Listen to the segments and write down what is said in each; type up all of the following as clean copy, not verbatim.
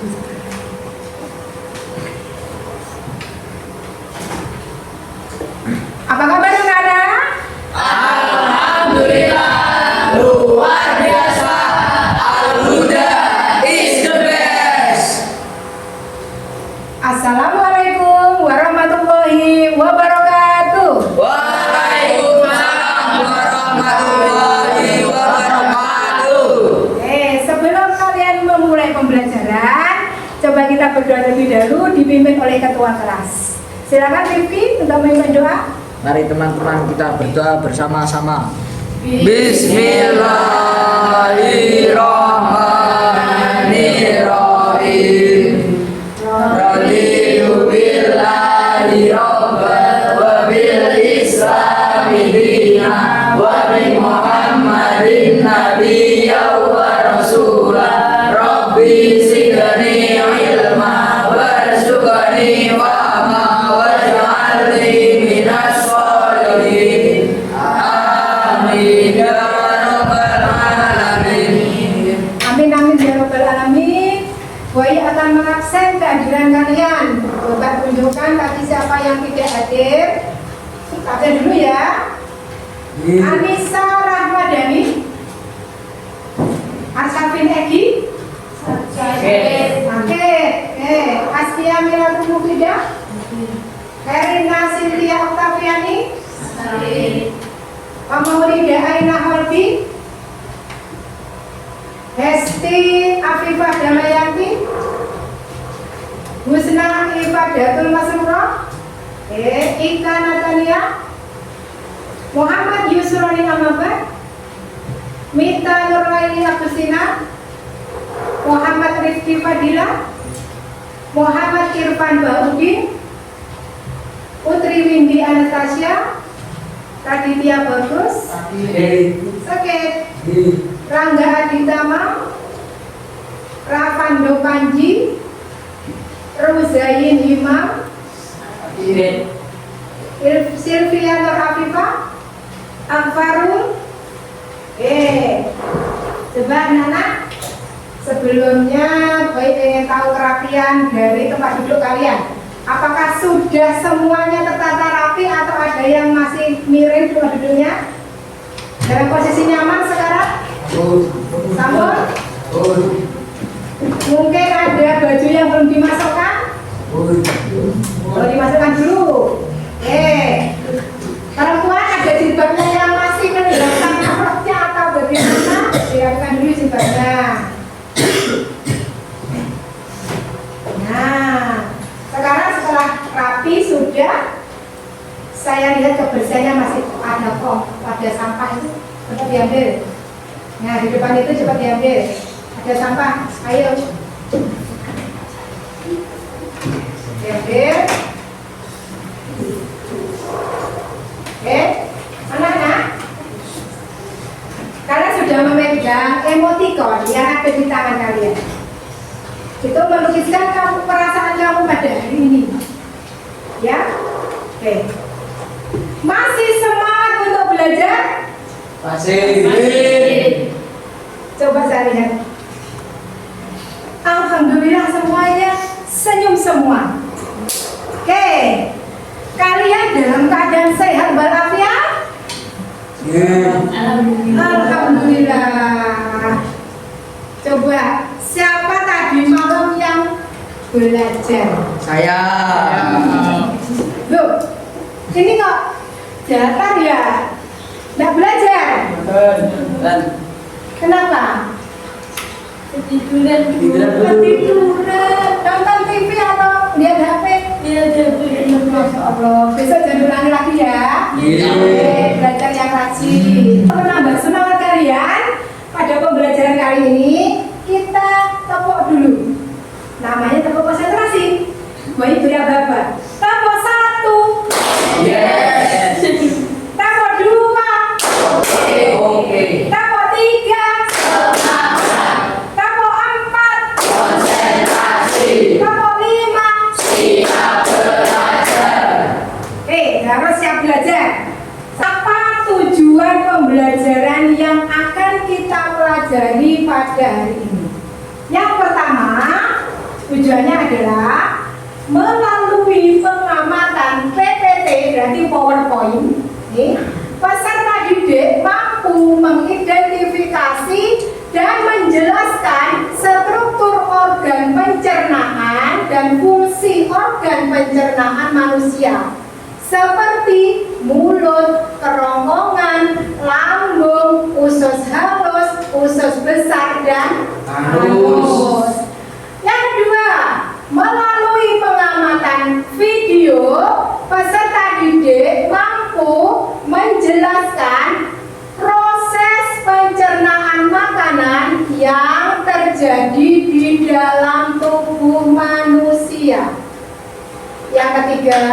Apa kabar anak-anak? Alhamdulillah, luar biasa. Al-Huda is the best. Assalamualaikum warahmatullahi wabarakatuh. Waalaikumsalam warahmatullahi wabarakatuh. Sebelum kalian memulai pembelajaran, coba kita berdoa terlebih dahulu dipimpin oleh ketua kelas. Silakan Rifki untuk memimpin doa. Mari teman-teman kita berdoa bersama-sama. Bismillahirrahmanirrahim. Raditu billahi rabban wa bil islami dinan wa bi Muhammadin nabiyyan wa rasulan. Rabbi zidni ilma warzuqni fahma waj'alni minas sholihin. Amin ya rabbal alamin. Amin amin ya rabbal alamin. Boy akan mengabsen kehadiran kalian. Coba tunjukkan tadi siapa yang tidak hadir. Absen dulu ya. Anissa Rahmadani, Arsafin Egi, Askia Miratul Mufidah, Erina Cynthia Octaviani, Maulida Aina Holbi, Hesti Afifah Damayanti, Husna Ifadatul Masrurah, Ika Natania, Muhammad Yusroni Amabat, Mita Nurlaini Agustina, Muhammad Rifki Fadila, Muhammad Irfan Baudin, Putri Windy Anastasia, Raditya Bagus, Sakit, Rangga Aditama, Ravando Panji, Ruzain Imam, Sylvia Nur Afifah, Akfarul. Coba anak-anak, sebelumnya baik ingin tahu kerapian dari tempat duduk kalian. Apakah sudah semuanya tertata rapi atau ada yang masih miring tempat duduknya? Dalam posisi nyaman sekarang? Sambung? Mungkin ada baju yang belum dimasukkan? Boleh dimasukkan dulu. Perempuan ada jilbabnya yang masih meninggalkan perutnya atau bagaimana? Siapkan dulu jilbabnya. Nah, sekarang setelah rapi sudah, saya lihat kebersihannya masih ada kok, ada sampah itu cepat diambil. Nah, di depan itu cepat diambil. Ada sampah, ayo. Diambil. Anak-anak, kalian sudah memegang emoticon yang ada di tangan kalian. Itu melukiskan kamu perasaan kamu pada hari ini. Ya, masih semangat untuk belajar? Masih. Coba saya lihat. Alhamdulillah semuanya senyum semua. Kalian dalam keadaan sehat walafiat? Alhamdulillah. Coba siapa tadi malam yang belajar? Saya. Loh, ini kok datar ya? Nggak belajar? Kenapa? Ketiduran. Nonton TV atau lihat HP? Lihat HP. Masya Allah. Besok jangan ulangi lagi ya. Belajar yang rajin. Menambah semangat kalian pada pembelajaran kali ini, kita tepuk dulu. Namanya tepuk konsentrasi. Baik ya Bapak. Tepuk 1. Yes. Tepuk 2. Oke. Tepuk 3. Tepuk 4. Konsentrasi. Tepuk 5. Siap belajar. Harus siap belajar. Apa tujuan pembelajaran yang akan kita pelajari pada hari tujuannya adalah melalui pengamatan PPT, berarti PowerPoint, peserta didik mampu mengidentifikasi dan menjelaskan struktur organ pencernaan dan fungsi organ pencernaan manusia seperti mulut, kerongkongan, lambung, usus halus, usus besar, dan anus. Yang kedua, melalui pengamatan video, peserta didik mampu menjelaskan proses pencernaan makanan yang terjadi di dalam tubuh manusia. Yang ketiga,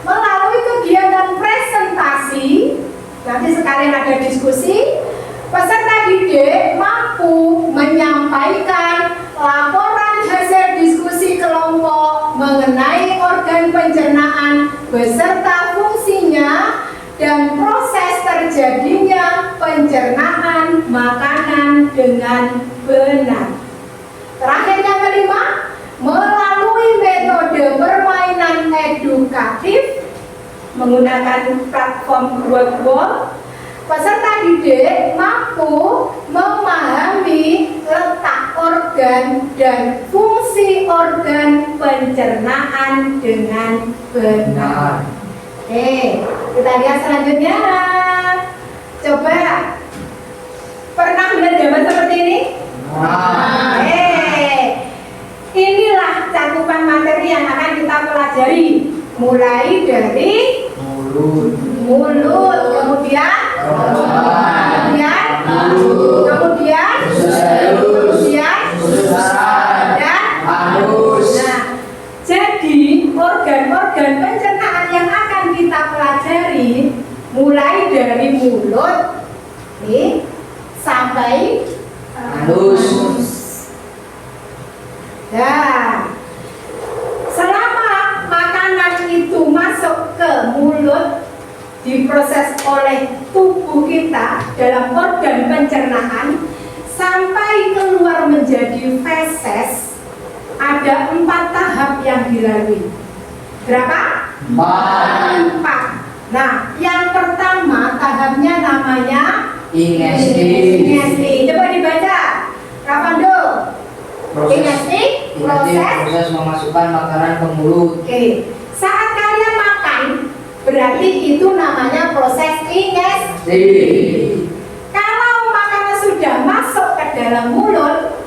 melalui kegiatan presentasi, nanti sekalian ada diskusi, peserta didik mampu menyampaikan laporan hasil diskusi kelompok mengenai organ pencernaan beserta fungsinya dan proses terjadinya pencernaan makanan dengan benar. Terakhir yang kelima, melalui metode permainan edukatif menggunakan platform Google, peserta didik mampu memahami letak organ dan fungsi organ pencernaan dengan benar. Kita lihat selanjutnya. Coba, pernah melihat gambar seperti ini? Inilah cakupan materi yang akan kita pelajari, mulai dari mulut, kemudian dan anus. Nah, jadi organ-organ pencernaan yang akan kita pelajari mulai dari mulut sampai anus. Dan selama makanan itu masuk ke mulut, diproses oleh tubuh kita dalam organ pencernaan sampai keluar menjadi feses, ada 4 tahap yang dilalui. Berapa? 4. Nah, yang pertama tahapnya namanya ingesti. Coba dibaca, Rapando. Ingesti, proses memasukkan makanan ke mulut. Saat kalian makan, berarti itu namanya proses ingesti. Kalau makanan sudah masuk ke dalam mulut,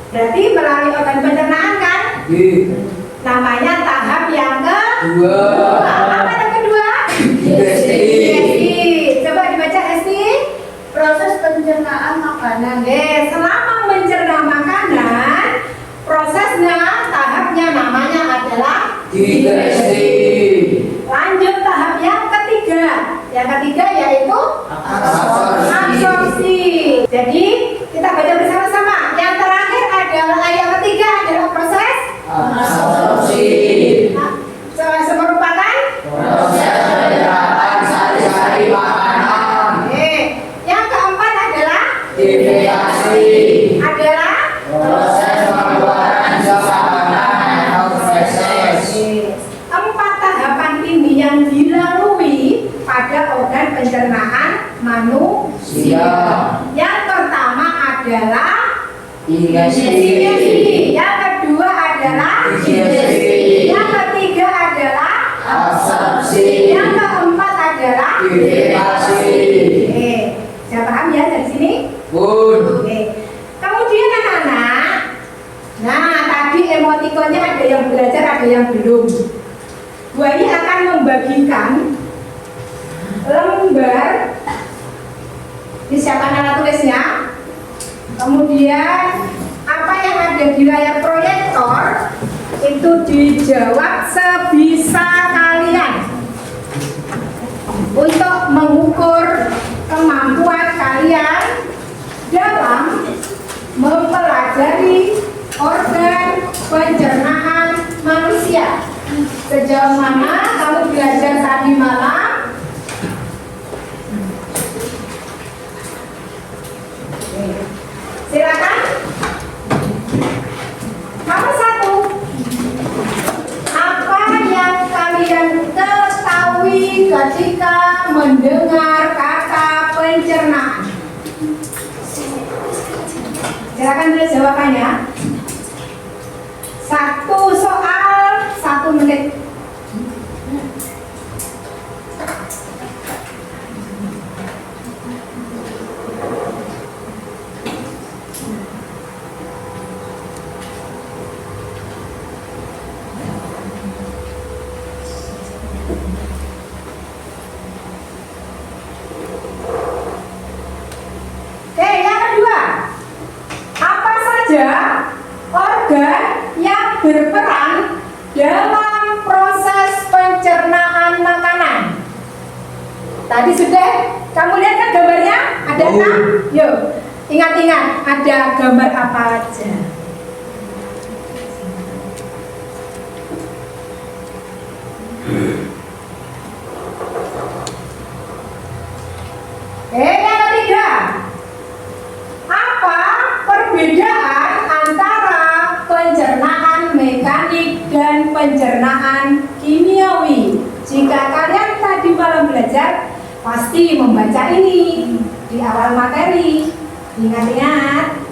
berarti melalui organ pencernaan kan? Namanya tahap yang kedua. Apa yang kedua? Ingesti. Coba dibaca, Esti. Proses pencernaan makanan. Selama mencerna makanan, prosesnya, tahapnya namanya adalah digesti. Lanjut tahap yang ketiga. Yang ketiga yaitu absorpsi. Jadi kita baca bersama-sama. Yang terakhir adalah yang ketiga adalah proses absorpsi. Merupakan proses penyerapan sari-sari makanan. Yang keempat adalah Defekasi. Adalah proses pengeluaran zat makanan atau feses. 4 tahapan ini yang dilalui pada organ pencernaan manusia. Yang pertama adalah ingesti. Yang kedua adalah digesti. Yang ketiga adalah absorpsi. Yang keempat adalah defekasi. Sudah paham ya dari sini? Kemudian anak-anak, nah tadi emotikonnya ada yang belajar, ada yang belum. Bu Ayi akan membagikan lembar, disiapkan alat tulisnya. Kemudian apa yang ada di layar proyektor itu dijawab sebisa kalian untuk mengukur kemampuan kalian dalam mempelajari organ pencernaan manusia. Sejauh mana kamu belajar tadi malam? Silakan. Nomor 1, ya. Satu soal 1 menit. Oke, yang kedua. Apa saja organ yang berperan dalam proses pencernaan makanan? Tadi sudah kamu lihat kan gambarnya? Ada kan? Yuk, ingat-ingat ada gambar apa aja? Yang ketiga. Apa perbedaan antara pencernaan mekanik dan pencernaan kimiawi? Jika kalian tadi malam belajar, pasti membaca ini di awal materi. Ingat-ingat.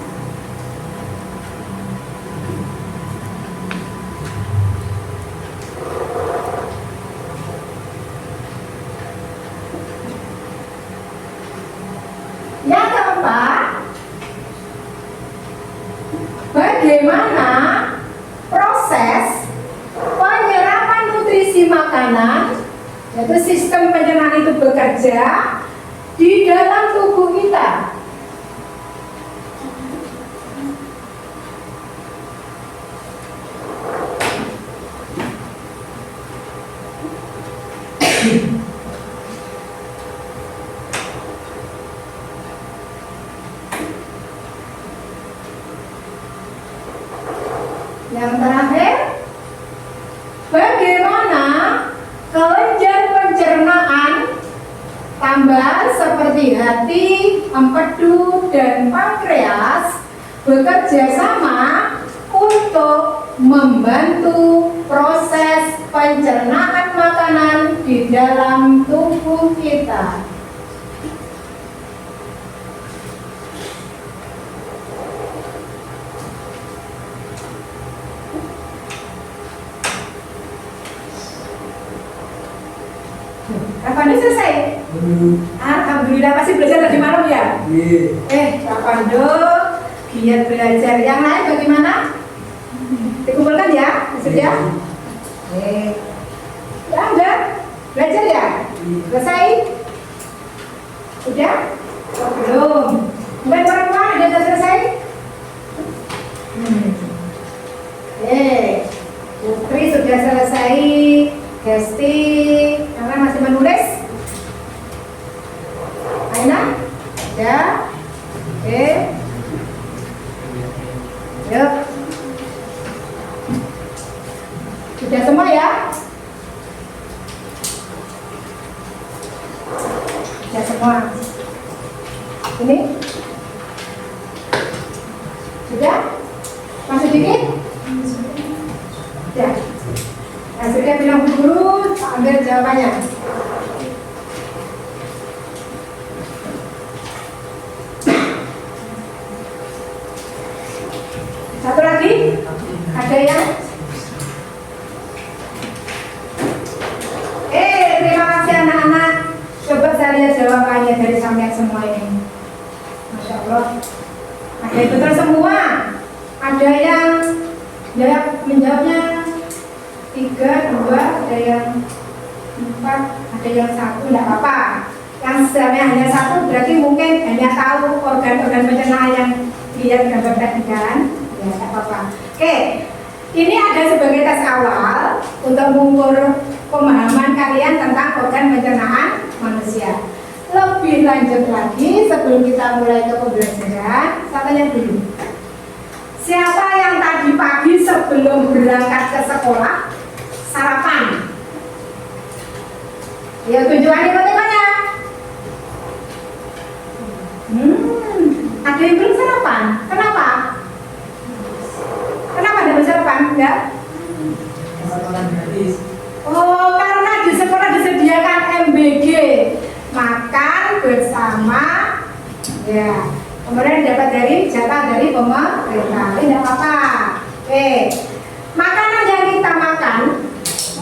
Yang keempat, bagaimana proses penyerapan nutrisi makanan, yaitu sistem pencernaan itu bekerja di dalam tubuh kita. Yang terakhir, bagaimana kelenjar pencernaan tambahan seperti hati, empedu, dan pankreas bekerja sama untuk membantu proses pencernaan makanan di dalam tubuh kita. Kapan ini selesai? Alhamdulillah, pasti belajar tadi malam ya? Kak Pando giat belajar. Yang lain bagaimana? Dikumpulkan ya? Sudah? Ya enggak? Belajar ya? Selesai? Sudah? Oh, belum. Bukan perempuan ada yang selesai? Putri sudah selesai. Gesti, karena masih menulis. Aina? Ya? Oke. Yuk. Sudah semua ya? Sudah semua. Ini? Sudah? Masih dikit? Sudah. Nah, sudah bilang Bu Guru, ambil jawabannya. Satu lagi? Ada yang? Terima kasih anak-anak. Coba saya lihat jawabannya dari sampean semua ini. Masya Allah. Ada yang betul semua. Ada yang menjawabnya 3, 2, ada yang 4, ada yang 1, tidak apa-apa. Yang sebenarnya hanya 1 berarti mungkin hanya tahu organ-organ pencernaan yang lihat gambar tadi kan? Ya, tidak apa-apa. Oke, ini ada sebagai tes awal untuk mengukur pemahaman kalian tentang organ pencernaan manusia. Lebih lanjut lagi sebelum kita mulai ke pembelajaran, saya tanya dulu. Siapa yang tadi pagi sebelum berangkat ke sekolah sarapan? Ya, tujuannya bagaimana? Ada yang belum sarapan? Kenapa? Kenapa ada sarapan? Ya? Oh, karena di sekolah disediakan MBG, makan bersama. Ya, Kemudian dapat dari jatah dari pemerintah. Ini tidak apa-apa. Oke. Makanan yang kita makan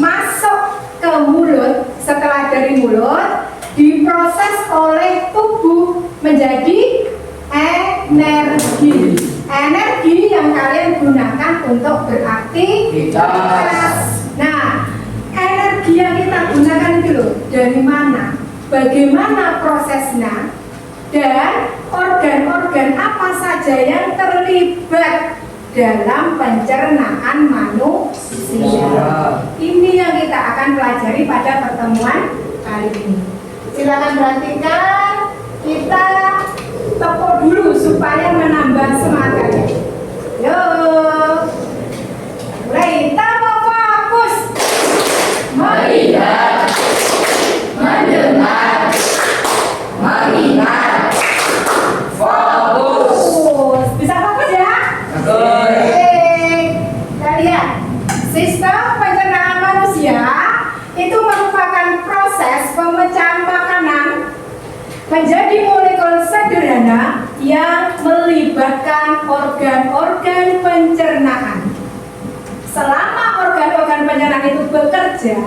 masuk ke mulut, setelah dari mulut diproses oleh tubuh menjadi energi. Energi yang kalian gunakan untuk beraktivitas. Nah, energi yang kita gunakan itu loh, dari mana? Bagaimana prosesnya? Dan organ-organ apa saja yang terlibat dalam pencernaan manusia. Ini yang kita akan pelajari pada pertemuan kali ini. Silakan perhatikan, kita tepuk dulu supaya menambah semangatnya. Yuk, mulai. Kita fokus Melihat, mendengar, mengingat, fokus. Bisa fokus ya? Oke. Kita lihat, sistem pencernaan manusia itu merupakan proses pemecahan makanan menjadi molekul sederhana yang melibatkan organ-organ pencernaan. Selama organ-organ pencernaan itu bekerja,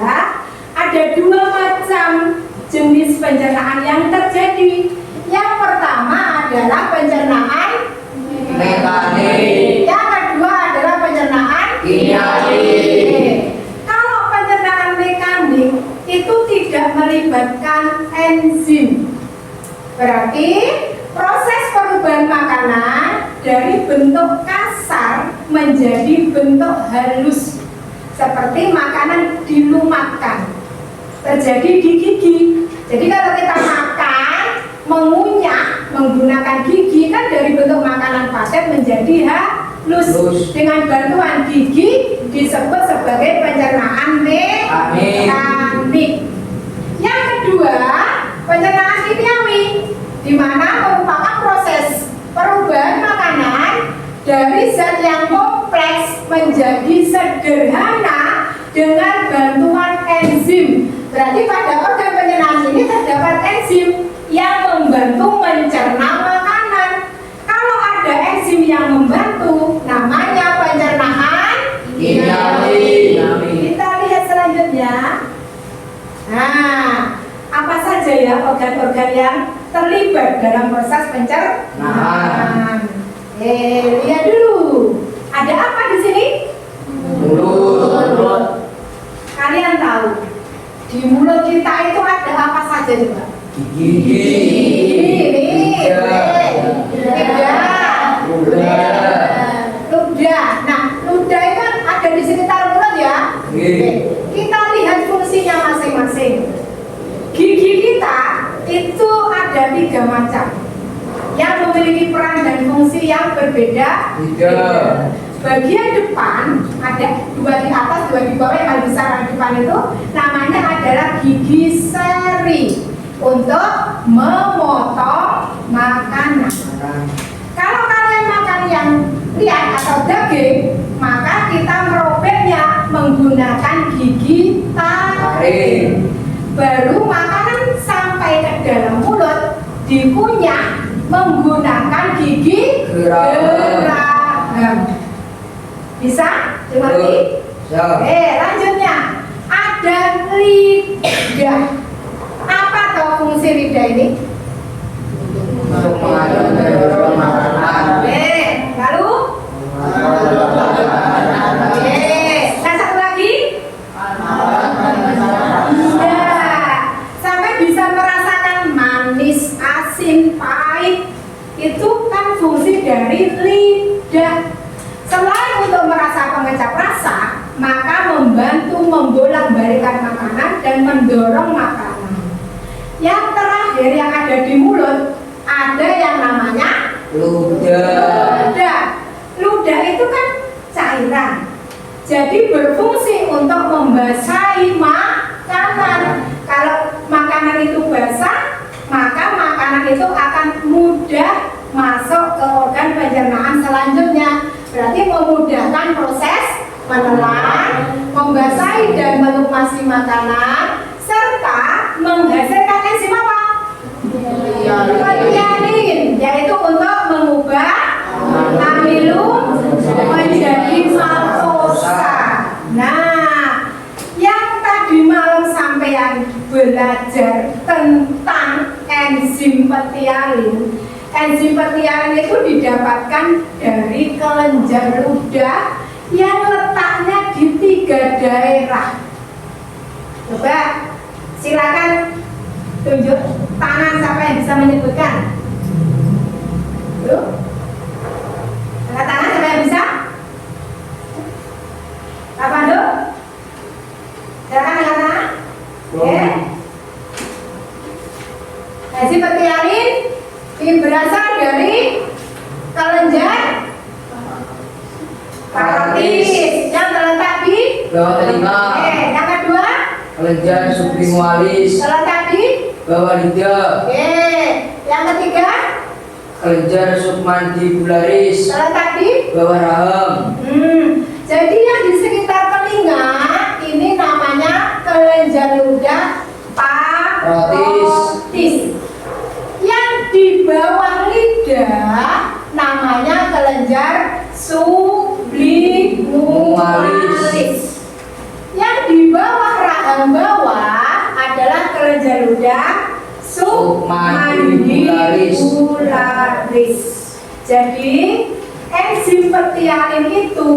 ada dua macam jenis pencernaan yang terjadi. Yang pertama adalah pencernaan Mekanik. yang kedua adalah pencernaan Kimiawi. Kalau pencernaan mekanik itu tidak melibatkan enzim, berarti proses perubahan makanan dari bentuk kasar menjadi bentuk halus, seperti makanan dilumatkan, terjadi di gigi. Jadi kalau kita makan, mengunyah menggunakan gigi kan dari bentuk makanan padat menjadi halus. Dengan bantuan gigi disebut sebagai pencernaan mekanik. Yang kedua, pencernaan kimiawi, di mana merupakan proses perubahan makanan dari zat yang kompleks menjadi sederhana dengan bantuan enzim. Berarti pada organ pencernaan ini terdapat enzim yang membantu mencerna makanan. Kalau ada enzim yang membantu, namanya pencernaan Kimiawi. Kita lihat selanjutnya. Nah, apa saja ya organ-organ yang terlibat dalam proses pencernaan? Lihat dulu. Ada apa di sini? Mulut. Kalian tahu di mulut kita itu ada apa saja coba? Gigi. Ludah. Nah, ludah itu kan ada di sekitar mulut ya. Kita lihat fungsinya masing-masing. Gigi kita itu ada 3 macam yang memiliki peran dan fungsi yang berbeda. Bagian depan ada 2 di atas, 2 di bawah. Yang paling besar yang depan itu namanya adalah gigi seri untuk memotong makanan. Kalau kalian makan yang lihat atau daging, maka kita merobeknya menggunakan gigi taring. Baru makanan sampai ke dalam mulut dikunyah menggunakan gigi geraham. Bisa dimengerti? Lanjutnya ada lidah. Apa toh fungsi lidah ini? Untuk mengaduk makanan. Lalu? Dan satu lagi? Iya. Sampai bisa merasakan manis, asin, pahit. Itu kan fungsi dari lidah. Selain untuk merasa pengecap rasa, maka membantu membolak-balikan makanan dan mendorong makanan. Yang terakhir yang ada di mulut, ada yang namanya ludah. Ludah itu kan cairan, jadi berfungsi untuk membasahi makanan. Kalau makanan itu basah, maka makanan itu akan mudah masuk ke organ pencernaan selanjutnya. Berarti memudahkan proses menelan, membasahi dan melumasi makanan, serta menghasilkan enzim apa? Pelianin, yaitu untuk menjadi maltosa. Nah, yang tadi malam sampean belajar tentang enzim petialin. Enzim petialin itu didapatkan dari kelenjar ludah yang letaknya di 3 daerah. Coba silakan tunjuk tangan siapa yang bisa menyebutkan. Yuk. Angkat tangan siapa yang bisa? Pak Pandu? Silakan angkat tangan. Oke. Enzim petialin ini berasal dari kelenjar parotis yang terletak di bawah telinga, yang kedua kelenjar sublingualis, terletak di bawah lidah, yang ketiga kelenjar submandibularis, terletak di bawah rahang. Jadi yang di sekitar telinga ini namanya kelenjar ludah parotis. Yang di bawah lidah namanya kelenjar sublingualis. Yang di bawah rahang bawah adalah kelenjar ludah submandibularis. Jadi enzim petialin itu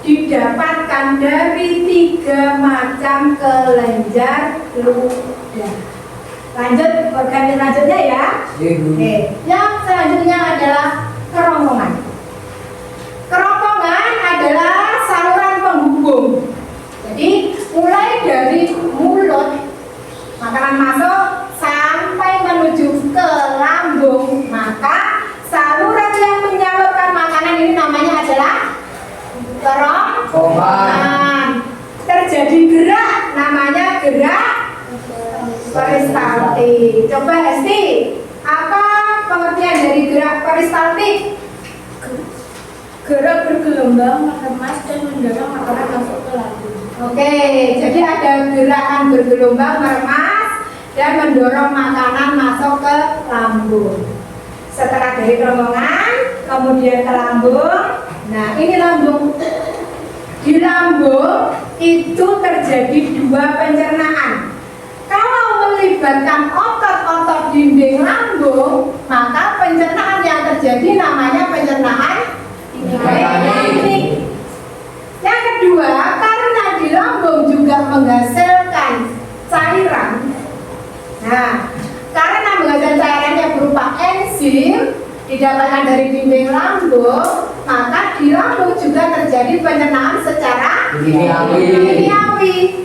didapatkan dari 3 macam kelenjar ludah. Lanjut organ selanjutnya ya. Oke. Yang selanjutnya adalah kerongkongan. Kerongkongan adalah saluran penghubung. Jadi mulai dari mulut makanan masuk sampai menuju ke lambung, maka saluran yang menyalurkan makanan ini namanya adalah kerongkongan. Terjadi gerak namanya gerak peristaltik. Coba Esti, apa pengertian dari gerak peristaltik? Gerak bergelombang mengemas dan mendorong makanan masuk ke lambung. Oke, jadi ada gerakan bergelombang meremas dan mendorong makanan masuk ke lambung. Setelah dari kerongkongan, kemudian ke lambung. Nah, ini lambung. Di lambung itu terjadi 2 pencernaan. Kalau melibatkan otot-otot dinding lambung, maka pencernaan yang terjadi namanya pencernaan mekanik. Yang kedua, karena di lambung juga menghasilkan cairan. Nah, karena menghasilkan cairan yang berupa enzim didapatkan dari dinding lambung, maka di lambung juga terjadi pencernaan secara kimiawi.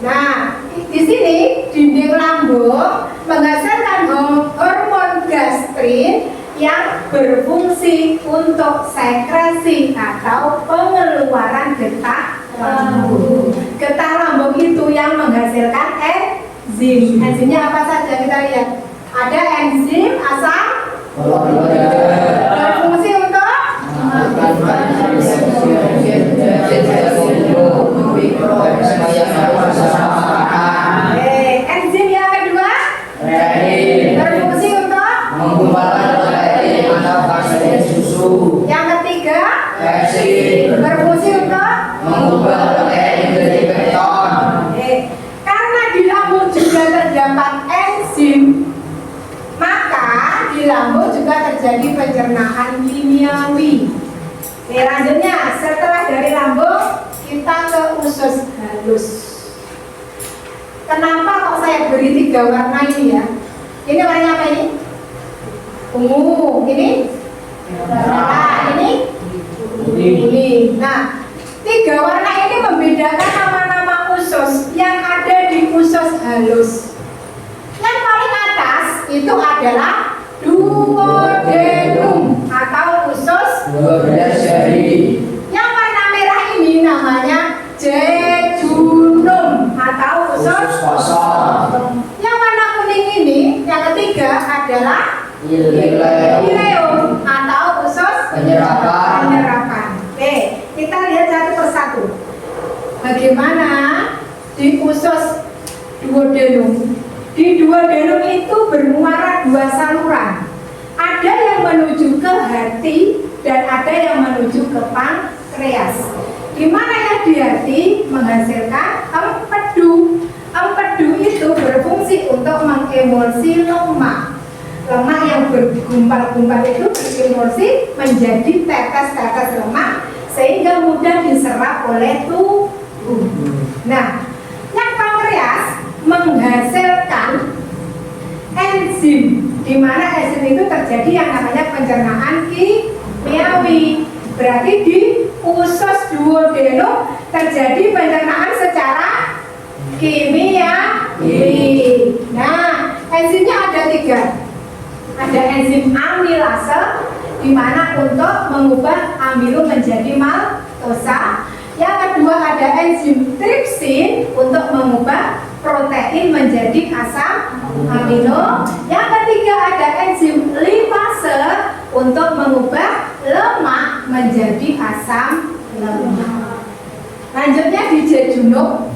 Nah, di sini dinding lambung menghasilkan hormon gastrin yang berfungsi untuk sekresi atau pengeluaran getah lambung. Getah lambung itu yang menghasilkan enzim. Enzimnya apa saja kita lihat. Ada enzim asam berfungsi untuk enzim yang kedua berfungsi untuk mengumpulkan protein atau hasil susu. Yang ketiga Enzim berfungsi untuk mengubah protein menjadi keton. Karena di lambung juga terdapat enzim, maka di lambung juga terjadi pencernaan kimiawi. Lanjutnya, setelah dari lambung kita ke usus halus. Kenapa kok saya beri 3 warna ini ya? Ini warnanya apa ini? Ungu. Ini merah. Ini kuning. Nah, 3 warna ini membedakan nama-nama usus yang ada di usus halus. Yang paling atas itu adalah duodenum atau usus 12 jari. Yang warna merah ini namanya jejunum atau usus kosong. Yang warna kuning ini yang ketiga adalah ileum atau usus penyerapan. Oke, kita lihat satu persatu. Bagaimana di usus duodenum? Di duodenum itu bermuara 2 saluran. Ada yang menuju ke hati, dan ada yang menuju ke pankreas. Di mana yang di hati menghasilkan empedu. Empedu itu berfungsi untuk mengemulsi lemak. Lemak yang bergumpal-gumpal itu beremulsi menjadi tetes-tetes lemak sehingga mudah diserap oleh tubuh. Nah, yang pankreas menghasilkan enzim, di mana enzim itu terjadi yang namanya pencernaan kimiawi. Berarti di usus duodenum terjadi pencernaan secara kimiawi. Nah, enzimnya ada 3. Ada enzim amilase, di mana untuk mengubah amilo menjadi maltosa. Yang kedua ada enzim tripsin untuk mengubah protein menjadi asam amino. Yang ketiga ada enzim lipase untuk mengubah lemak menjadi asam lemak. Lanjutnya di jejunum.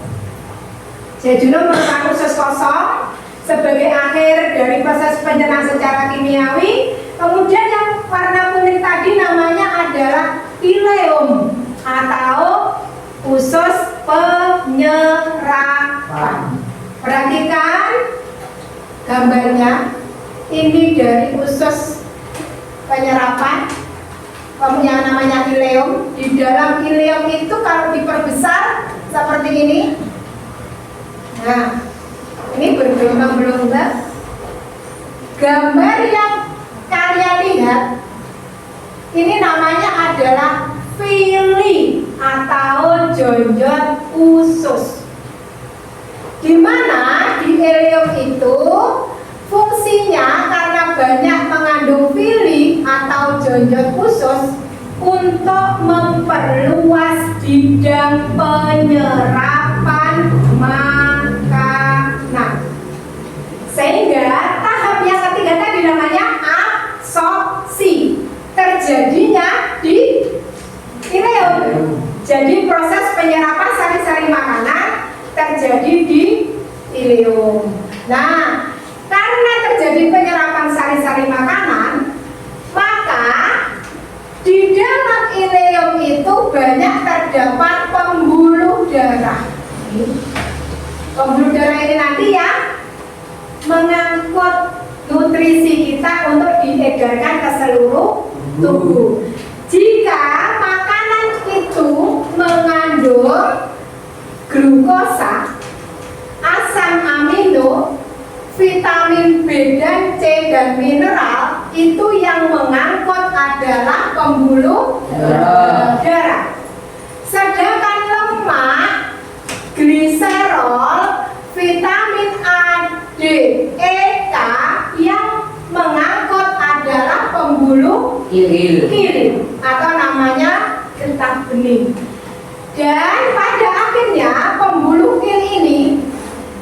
Jejunum merupakan usus kosong sebagai akhir dari proses pencernaan secara kimiawi. Kemudian yang warna kuning tadi namanya adalah ileum atau usus penyerapan. Perhatikan gambarnya. Ini dari usus penyerapan, yang namanya ileum. Di dalam ileum itu kalau diperbesar seperti ini. Nah, ini bergelombang-gelombang. Gambar yang kalian lihat ini namanya adalah villi atau jonjot usus. Di mana di ileum itu fungsinya karena banyak mengandung villi atau jonjot usus untuk memperluas bidang penyerapan makanan. Sehingga tahap yang ketiga tadi namanya absorpsi, terjadinya di ileum. Jadi proses penyerapan sari-sari makanan terjadi di ileum. Nah, karena terjadi penyerapan sari-sari makanan, maka di dalam ileum itu banyak terdapat pembuluh darah. Pembuluh darah ini nanti yang mengangkut nutrisi kita untuk diedarkan ke seluruh tubuh. Jika makanan itu mengandung glukosa, asam amino, vitamin B dan C dan mineral, itu yang mengangkut adalah pembuluh darah. Sedangkan lemak, gliserol, vitamin A, D, E, K yang mengangkut adalah pembuluh kil atau namanya getah bening. Dan pada akhirnya pembuluh kil ini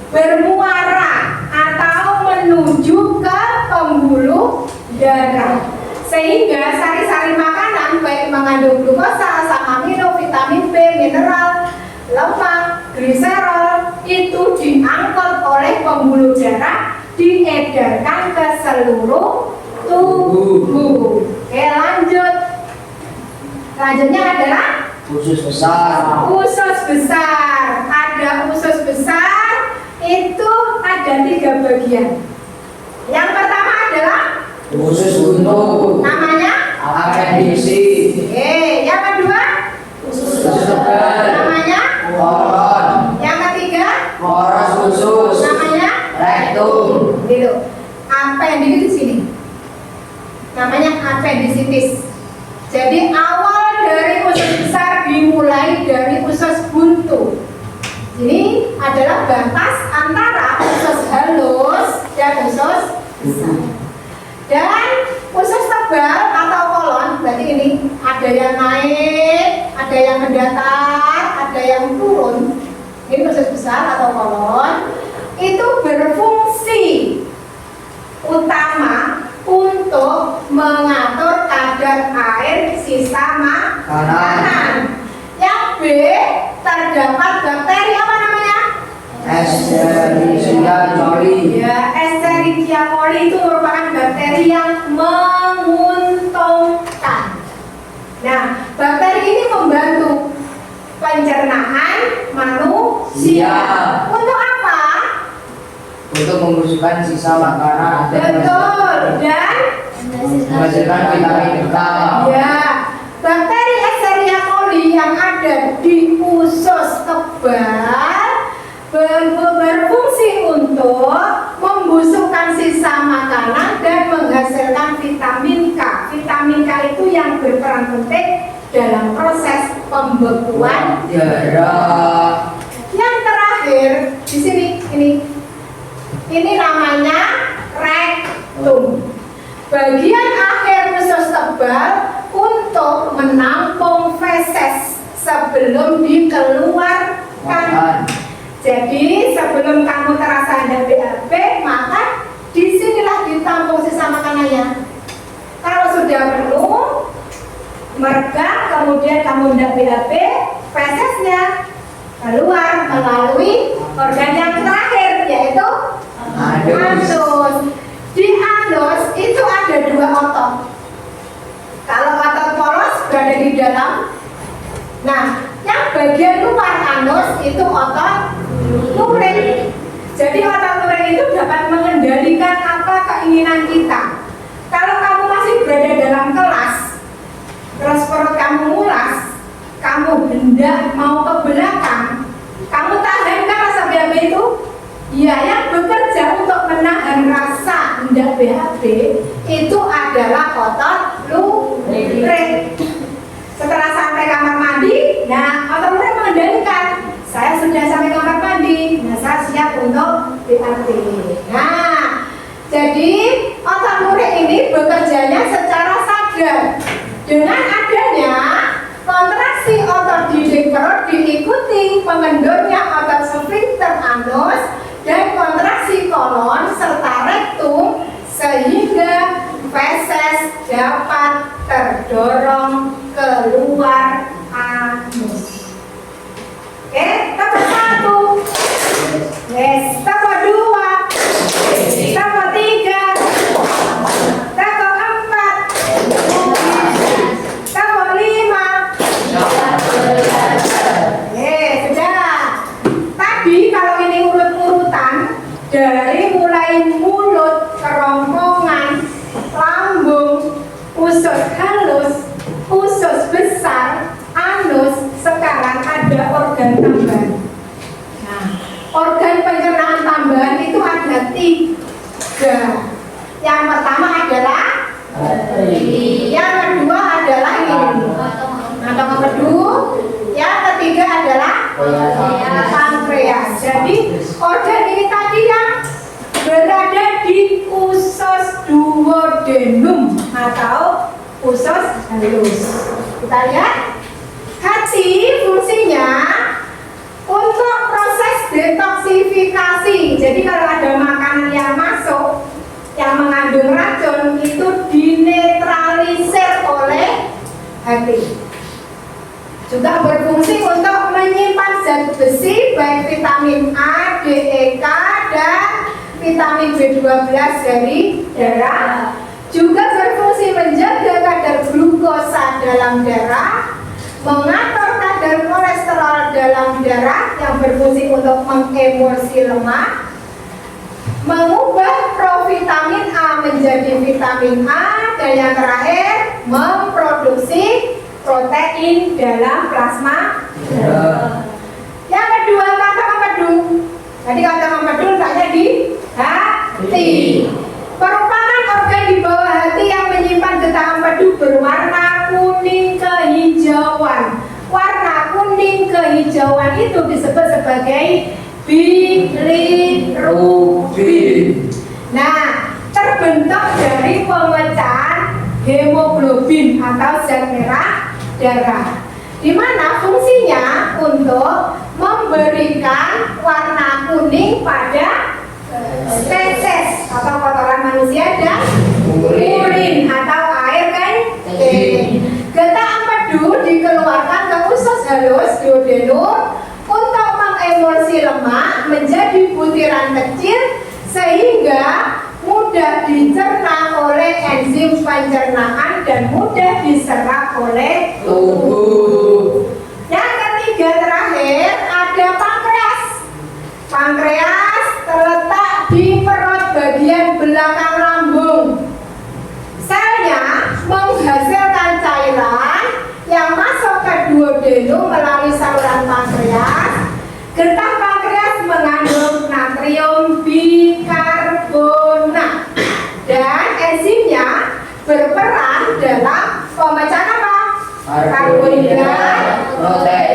bermuara atau menuju ke pembuluh darah, sehingga sari-sari makanan baik mengandung glukosa, asam amino, vitamin B, mineral, lemak, gliserol itu diangkut oleh pembuluh darah, diedarkan ke seluruh tubuh. Oke, lanjut. Selanjutnya adalah Usus besar. usus besar. Ada usus besar, itu ada 3 bagian. Yang pertama adalah Usus buntu. namanya Apendiksi. yang kedua Usus tebal. namanya Koron. yang ketiga Poros usus. namanya Rektum. gitu. Appendix di sini namanya appendicitis. Jadi awal dari usus besar dimulai dari usus buntu. Ini adalah batas antara usus halus dan usus besar. Dan usus tebal atau kolon, berarti ini ada yang naik, ada yang mendatar, ada yang turun. Ini usus besar atau kolon itu berfungsi utama untuk mengatur kadar air sisa makanan. Yang B, terdapat bakteri apa namanya? Escherichia coli. Ya, Escherichia coli itu merupakan bakteri yang menguntungkan. pencernaan manusia. Untuk apa? Untuk membusukkan sisa makanan Betul. Dan menghasilkan vitamin K. ya, bakteri Escherichia coli yang ada di usus kebal berfungsi untuk membusukkan sisa makanan dan menghasilkan vitamin K. Vitamin K itu yang berperan penting dalam proses pembekuan Darah. Yang terakhir di sini ini namanya rektum. Bagian akhir usus kebal untuk menampung feses sebelum dikeluarkan. Jadi sebelum kamu terasa ada BAB, maka disinilah ditampung sisa makanannya. Kalau sudah penuh, meregang, kemudian kamu hendak BAB, fesesnya keluar melalui organ yang terakhir, yaitu anus. Di anus itu ada 2 otot. Kalau otot polos berada di dalam. Nah, yang bagian luar anus itu otot luring. Jadi otot luring itu dapat mengendalikan apa keinginan kita. Kalau kamu masih berada dalam kelas, terus perut kamu mulas, kamu hendak mau ke belakang, kamu tahan kan rasa BAB itu? Ya, yang bekerja untuk menahan rasa hendak BAB itu adalah otot luring. Setelah sampai kamar mandi, nah otot luring mengendalikan, saya sudah sampai kamar mandi, nah saya siap untuk BAB. Nah, jadi otot luring ini bekerjanya secara sadar. Dengan adanya kontraksi otot dinding perut diikuti pengendornya otot sfinkter anus dan kontraksi kolon serta rektum sehingga feses dapat terdorong keluar anus. Oke, tahap 1. Yes, tahap 2. Tahap 3. Tahap 4. Tahap 5. Sudah. Tadi kalau ini urut-urutan dari mulai mulut, kerongkongan, lambung, usus halus, usus besar, anus, sekarang ada organ tambahan. Nah, organ pencernaan tambahan itu ada 3. Yang pertama adalah yang kedua adalah ini, atau empedu. Yang ketiga adalah pankreas. Jadi organ ini tadi yang berada di usus duodenum atau usus halus. Kita lihat, hati fungsinya untuk proses detoksifikasi. Jadi kalau ada makanan yang masuk yang mengandung racun itu dinetralisir oleh hati. Juga berfungsi untuk menyimpan zat besi baik vitamin A, D, E, K dan vitamin B12 dari darah. Juga berfungsi menjaga kadar glukosa dalam darah, mengatur kadar kolesterol dalam darah yang berfungsi untuk mengemulsi lemak, mengubah provitamin A menjadi vitamin A, dan yang terakhir memproduksi protein dalam plasma. Yang kedua, kantong empedu. Jadi kantong empedu letaknya di hati. Merupakan organ di bawah hati yang menyimpan getah empedu berwarna kuning kehijauan. Warna kuning kehijauan itu disebut sebagai bilirubin. Nah, terbentuk dari pemecahan hemoglobin atau zat merah darah, di mana fungsinya untuk memberikan warna kuning pada feses atau kotoran manusia dan urin atau air kencing. Getah empedu dikeluarkan ke usus halus duodenum untuk mengemulsi lemak menjadi butiran kecil sehingga mudah dicerna oleh enzim pencernaan dan mudah diserap oleh tubuh. Yang ketiga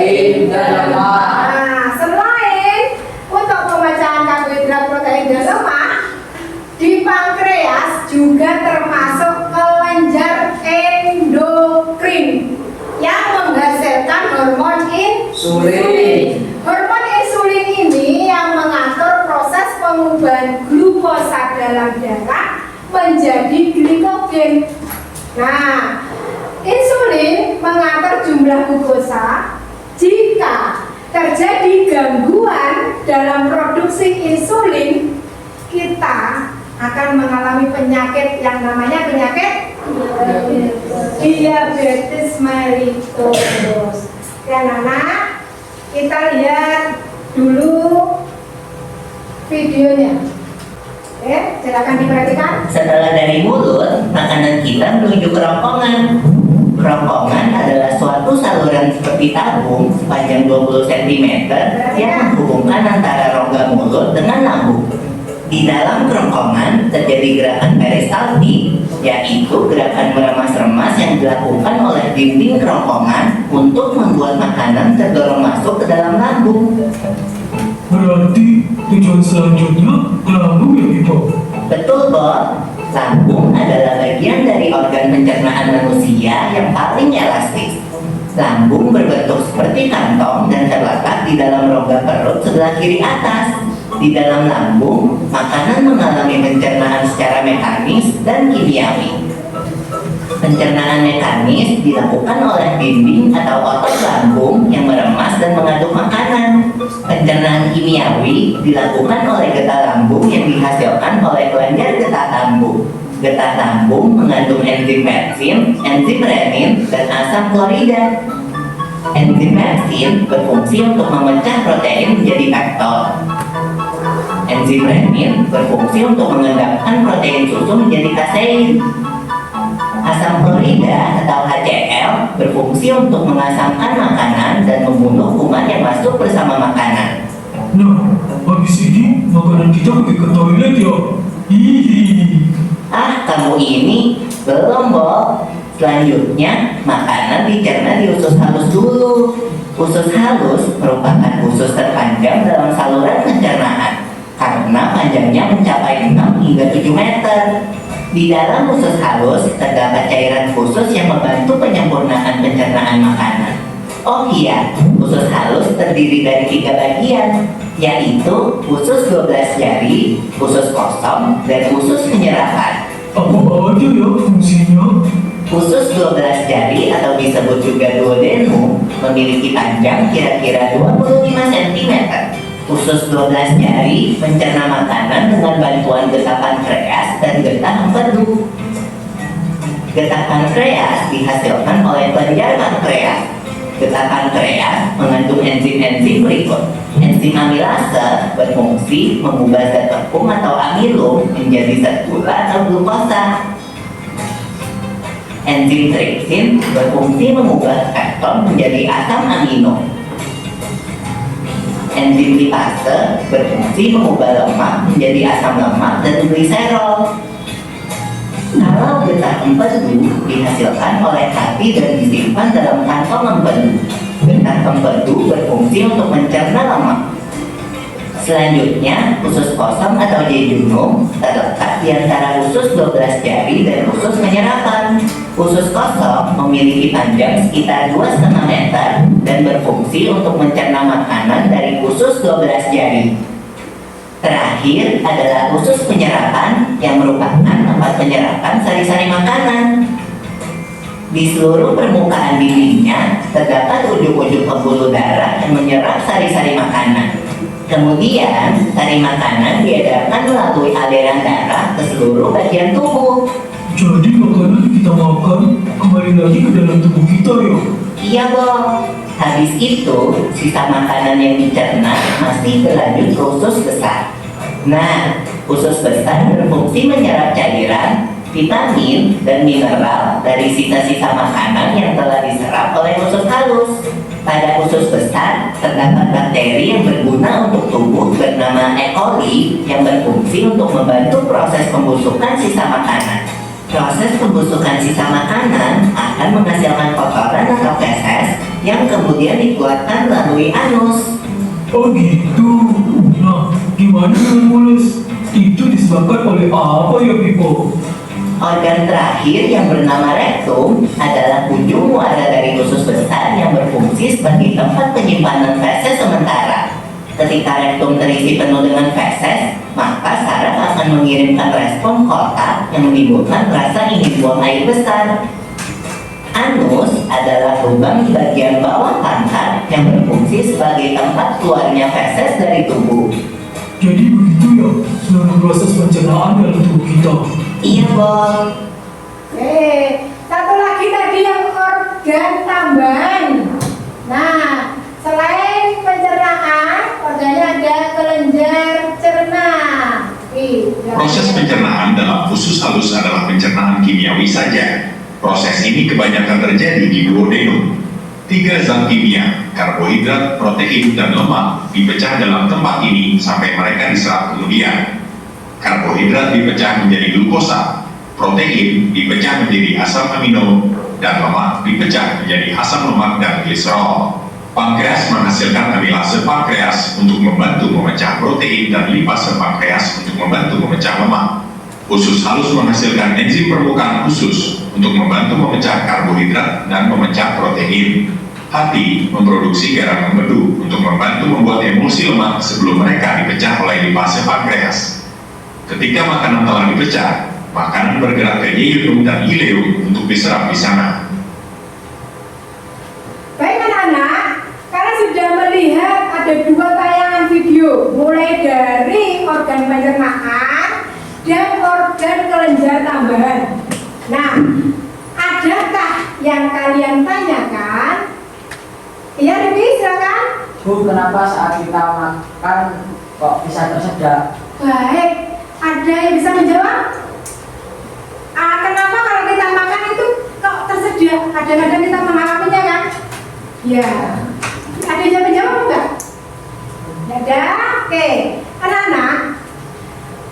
protein dan lemak. Nah, selain untuk pemecahkan karbohidrat, protein, dan lemak, di pankreas juga termasuk kelenjar endokrin yang menghasilkan hormon insulin. Hormon insulin ini yang mengatur proses pengubahan glukosa dalam darah menjadi glikogen. Nah, insulin mengatur jumlah glukosa. Jika terjadi gangguan dalam produksi insulin, kita akan mengalami penyakit yang namanya penyakit diabetes mellitus. Dan anak, kita lihat dulu videonya. Oke, silakan diperhatikan. Setelah dari mulut, makanan kita menuju kerongkongan. Kerongkongan adalah suatu saluran seperti tabung sepanjang 20 cm yang menghubungkan antara rongga mulut dengan lambung. Di dalam kerongkongan terjadi gerakan peristaltik, yaitu gerakan meremas-remas yang dilakukan oleh dinding kerongkongan untuk membuat makanan terdorong masuk ke dalam lambung. Berarti tujuan selanjutnya ke lambung ya Ibu? Betul, Bob. Lambung adalah bagian dari organ pencernaan manusia yang paling elastis. Lambung berbentuk seperti kantong dan terletak di dalam rongga perut sebelah kiri atas. Di dalam lambung, makanan mengalami pencernaan secara mekanis dan kimiawi. Pencernaan mekanis dilakukan oleh dinding atau otot lambung yang meremas dan mengaduk makanan. Pencernaan kimiawi dilakukan oleh getah lambung yang dihasilkan oleh kelenjar getah lambung. Getah lambung mengandung enzim pepsin, enzim renin, dan asam klorida. Enzim pepsin berfungsi untuk memecah protein menjadi peptol. Enzim renin berfungsi untuk mengendapkan protein susu menjadi kasein. Asam klorida atau HCl berfungsi untuk mengasamkan makanan dan membunuh kuman yang masuk bersama makanan. Nah, habis ini makanan kita pergi ke toilet ya? Hihi. Ah, kamu ini belum, Bob. Selanjutnya, makanan dicerna di usus halus dulu. Usus halus merupakan usus terpanjang dalam saluran pencernaan karena panjangnya mencapai 6 hingga 7 meter. Di dalam usus halus terdapat cairan khusus yang membantu penyempurnaan pencernaan makanan. Oh iya, usus halus terdiri dari 3 bagian, yaitu usus 12 jari, usus kosong, dan usus penyerapan. Apa aja ya fungsinya? Usus 12 jari atau disebut juga duodenum memiliki panjang kira-kira 25 cm. Usus 12 jari mencerna makanan dengan bantuan getah pankreas dan getah empedu. Getah pankreas dihasilkan oleh kelenjar pankreas. Getah pankreas mengandung enzim-enzim berikut. Enzim amilase berfungsi mengubah zat tepung atau amilum menjadi zat gula atau glukosa. Enzim tripsin berfungsi mengubah keton menjadi asam amino. Enzim lipase berfungsi mengubah lemak menjadi asam lemak dan gliserol. Kalau getah empedu dihasilkan oleh hati dan disimpan dalam kantong empedu. Getah empedu berfungsi untuk mencerna lemak. Selanjutnya, usus kosong atau jejunum terletak di antara usus 12 jari dan usus penyerapan. Usus kosong memiliki panjang sekitar 2,5 meter dan berfungsi untuk mencerna makanan dari usus 12 jari. Terakhir adalah usus penyerapan yang merupakan tempat penyerapan sari-sari makanan. Di seluruh permukaan dindingnya terdapat ujung-ujung pembuluh darah yang menyerap sari-sari makanan. Kemudian, sari makanan diedarkan melalui aliran darah ke seluruh bagian tubuh. Jadi makanan yang kita makan kembali lagi ke dalam tubuh kita ya? Iya, Bob. Habis itu, sisa makanan yang dicerna masih berlanjut ke usus besar. Nah, usus besar berfungsi menyerap cairan, vitamin, dan mineral dari sisa-sisa makanan yang telah diserap oleh usus halus. Pada usus besar, terdapat bakteri yang berguna untuk tubuh bernama E. coli yang berfungsi untuk membantu proses pembusukan sisa makanan. Proses pembusukan sisa makanan akan menghasilkan kotoran atau feses yang kemudian dikeluarkan melalui anus. Oh gitu. Nah, gimana dengan mulus? Itu disebabkan oleh apa ya, Pipo? Organ terakhir yang bernama rektum adalah ujung muara dari usus besar yang berfungsi sebagai tempat penyimpanan feses sementara. Ketika rektum terisi penuh dengan feses, maka saraf akan mengirimkan respon kotak yang menimbulkan rasa ingin buang air besar. Anus adalah lubang di bagian bawah pangkal yang berfungsi sebagai tempat keluarnya feses dari tubuh. Jadi begitu ya, seluruh proses pencernaan dalam tubuh kita. Iya, Bol. Satu lagi tadi yang organ tambahan. Nah, selain pencernaan, organnya ada kelenjar cerna. Proses pencernaan dalam usus halus adalah pencernaan kimiawi saja. Proses ini kebanyakan terjadi di duodenum. 3 zat kimia, karbohidrat, protein, dan lemak dipecah dalam tempat ini sampai mereka diserap kemudian. Karbohidrat dipecah menjadi glukosa, protein dipecah menjadi asam amino, dan lemak dipecah menjadi asam lemak dan gliserol. Pankreas menghasilkan amilase pankreas untuk membantu memecah protein dan lipase pankreas untuk membantu memecah lemak. Usus halus menghasilkan enzim permukaan usus untuk membantu memecah karbohidrat dan memecah protein. Hati memproduksi garam empedu untuk membantu membuat emulsi lemak sebelum mereka dipecah oleh lipase pankreas. Ketika makanan telah dipecah, makanan bergerak ke ileum dan ileum untuk diserap di sana. Baik anak-anak, kalian sudah melihat ada 2 tayangan video, mulai dari organ pencernaan dan organ kelenjar tambahan. Nah, adakah yang kalian tanyakan? Iya, Riki, silakan. Bu, kenapa saat kita makan kok bisa tersedak? Baik, ada yang bisa menjawab? Kenapa kalau kita makan itu kok tersedia? Kadang-kadang kita mengalaminya kan? Ya. Ada yang menjawab enggak? Ada? Oke. Anak-anak,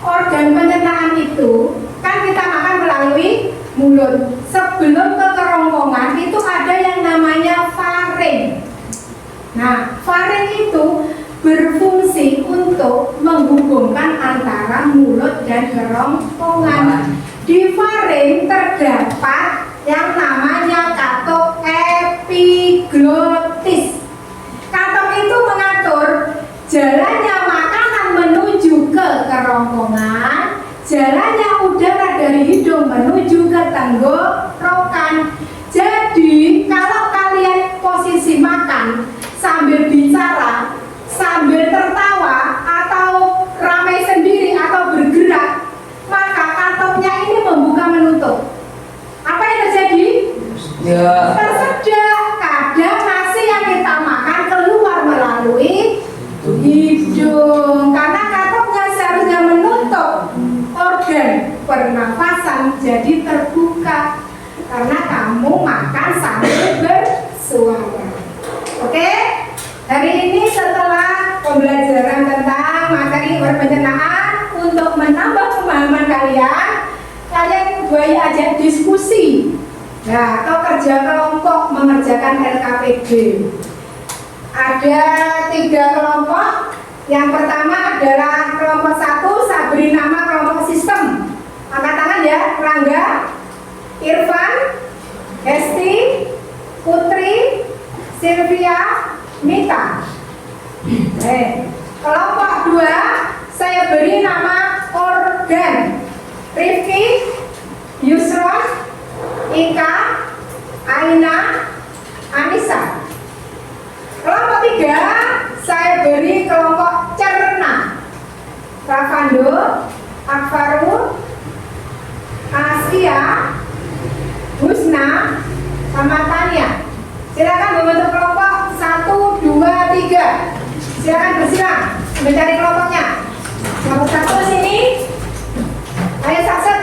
organ pencernaan itu kan kita makan melalui mulut. Sebelum ke kerongkongan itu ada yang namanya faring. Nah, faring itu berfungsi untuk menghubungkan antara mulut dan kerongkongan. Di faring terdapat yang namanya katuk epiglotis. Katuk itu mengatur jalannya makanan menuju ke kerongkongan, jalannya udara dari hidung menuju ke tenggorokan. Jadi, kalau kalian posisi makan sambil bicara, sambil tertawa, atau ramai sendiri atau bergerak, maka kantongnya ini membuka menutup. Apa yang terjadi? Ya. Tersedak. Kadang nasi yang kita makan keluar melalui hidung, karena kantongnya seharusnya menutup organ pernafasan jadi terbuka, karena kamu makan sambil bersuara. Oke? Hari ini setelah pembelajaran tentang materi pencernaan, untuk menambah pemahaman kalian, boleh ajak diskusi, ya, atau kerja kelompok mengerjakan LKPD. Ada 3 kelompok. Yang pertama adalah kelompok 1, saya beri nama kelompok sistem. Angkat tangan ya, Rangga, Irfan, Hesti, Putri, Sylvia, Mita. Kelompok 2, saya beri nama organ. Rifki, Yusron, Ika, Aina, Anissa. Kelompok 3, saya beri kelompok cerna. Ravando, Akfarul, Asia, Husna, sama Tania. Silakan membentuk kelompok 1, 2, 3. Silakan bersilang mencari kelompoknya. Kelompok 1 sini. Ayo sakset.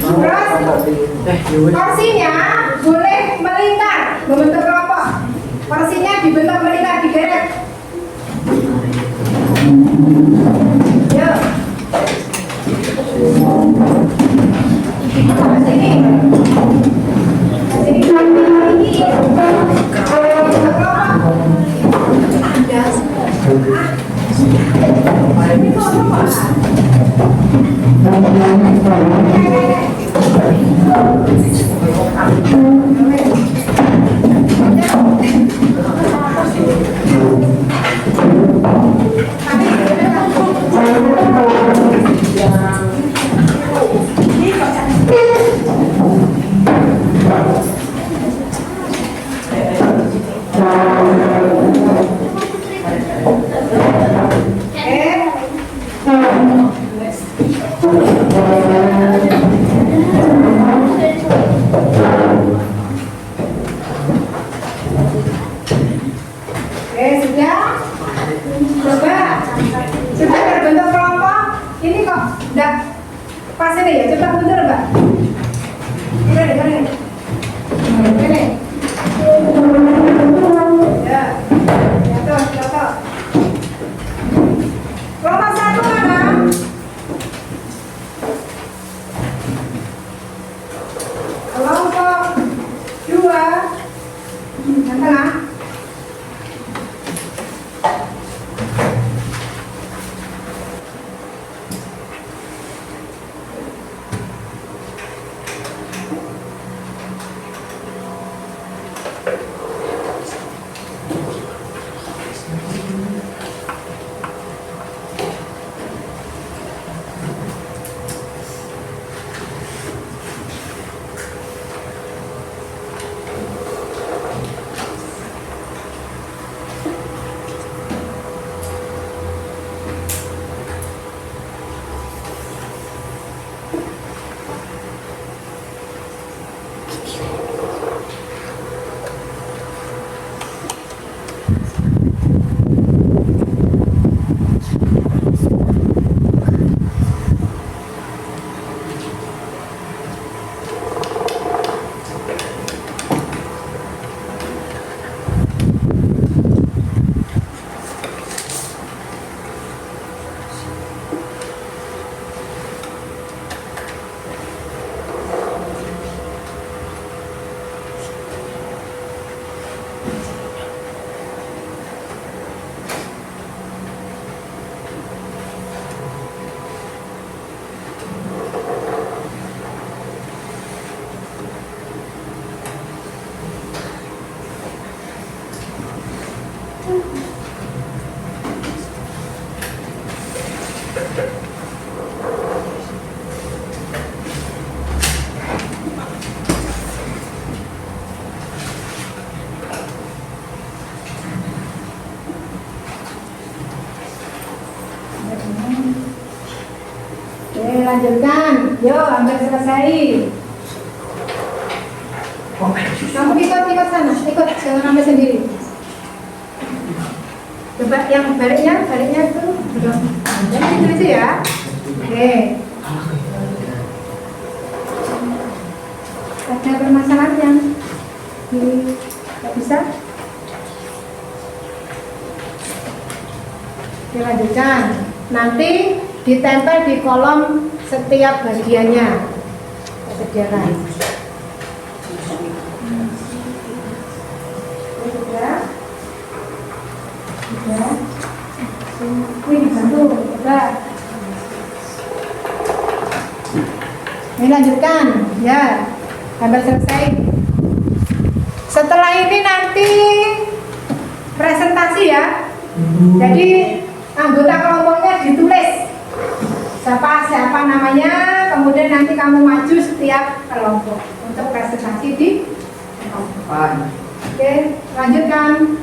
Terus porsinya boleh melingkar, membentuk kelompok. Porsinya dibentuk melingkar, digeret. Yuk. Sini. Sudah? Coba. Sudah berbentuk kelompok. Ini kok enggak pas ini ya? Coba mundur, Mbak. Ini. Ya. Jatuh. Kelompok 1 mana? Kelompok 2. Yang tengah. Oke, lanjutkan. Yuk, hampir selesai. Kamu ikut sana, jangan ambil sendiri. Coba yang baliknya itu belum. Jangan gitu aja ya. Oke. Ada permasalahan yang nggak bisa? Oke, lanjutkan. Nanti ditempel di kolom setiap bagiannya. Sediakan. Wih, bantu, coba. Ini lanjutkan, ya. Hampir selesai. Setelah ini nanti presentasi ya. Jadi anggota kelompoknya ditulis. Siapa namanya, kemudian nanti kamu maju setiap kelompok untuk presentasi di kelompok. Oke, lanjutkan.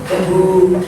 Tunggu.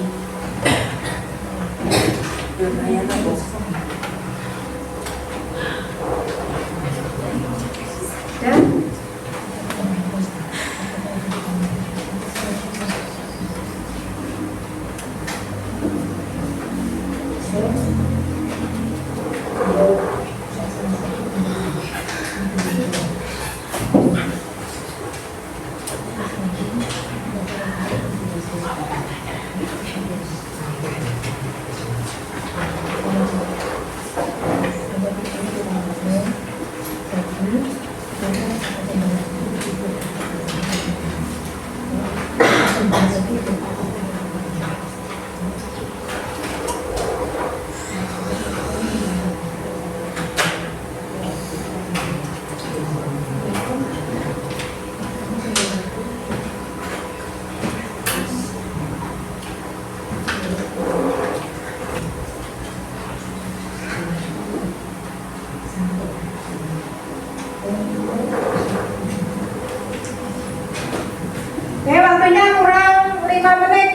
Dan waktunya kurang 5 menit.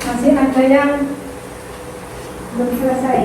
Masih ada yang belum selesai.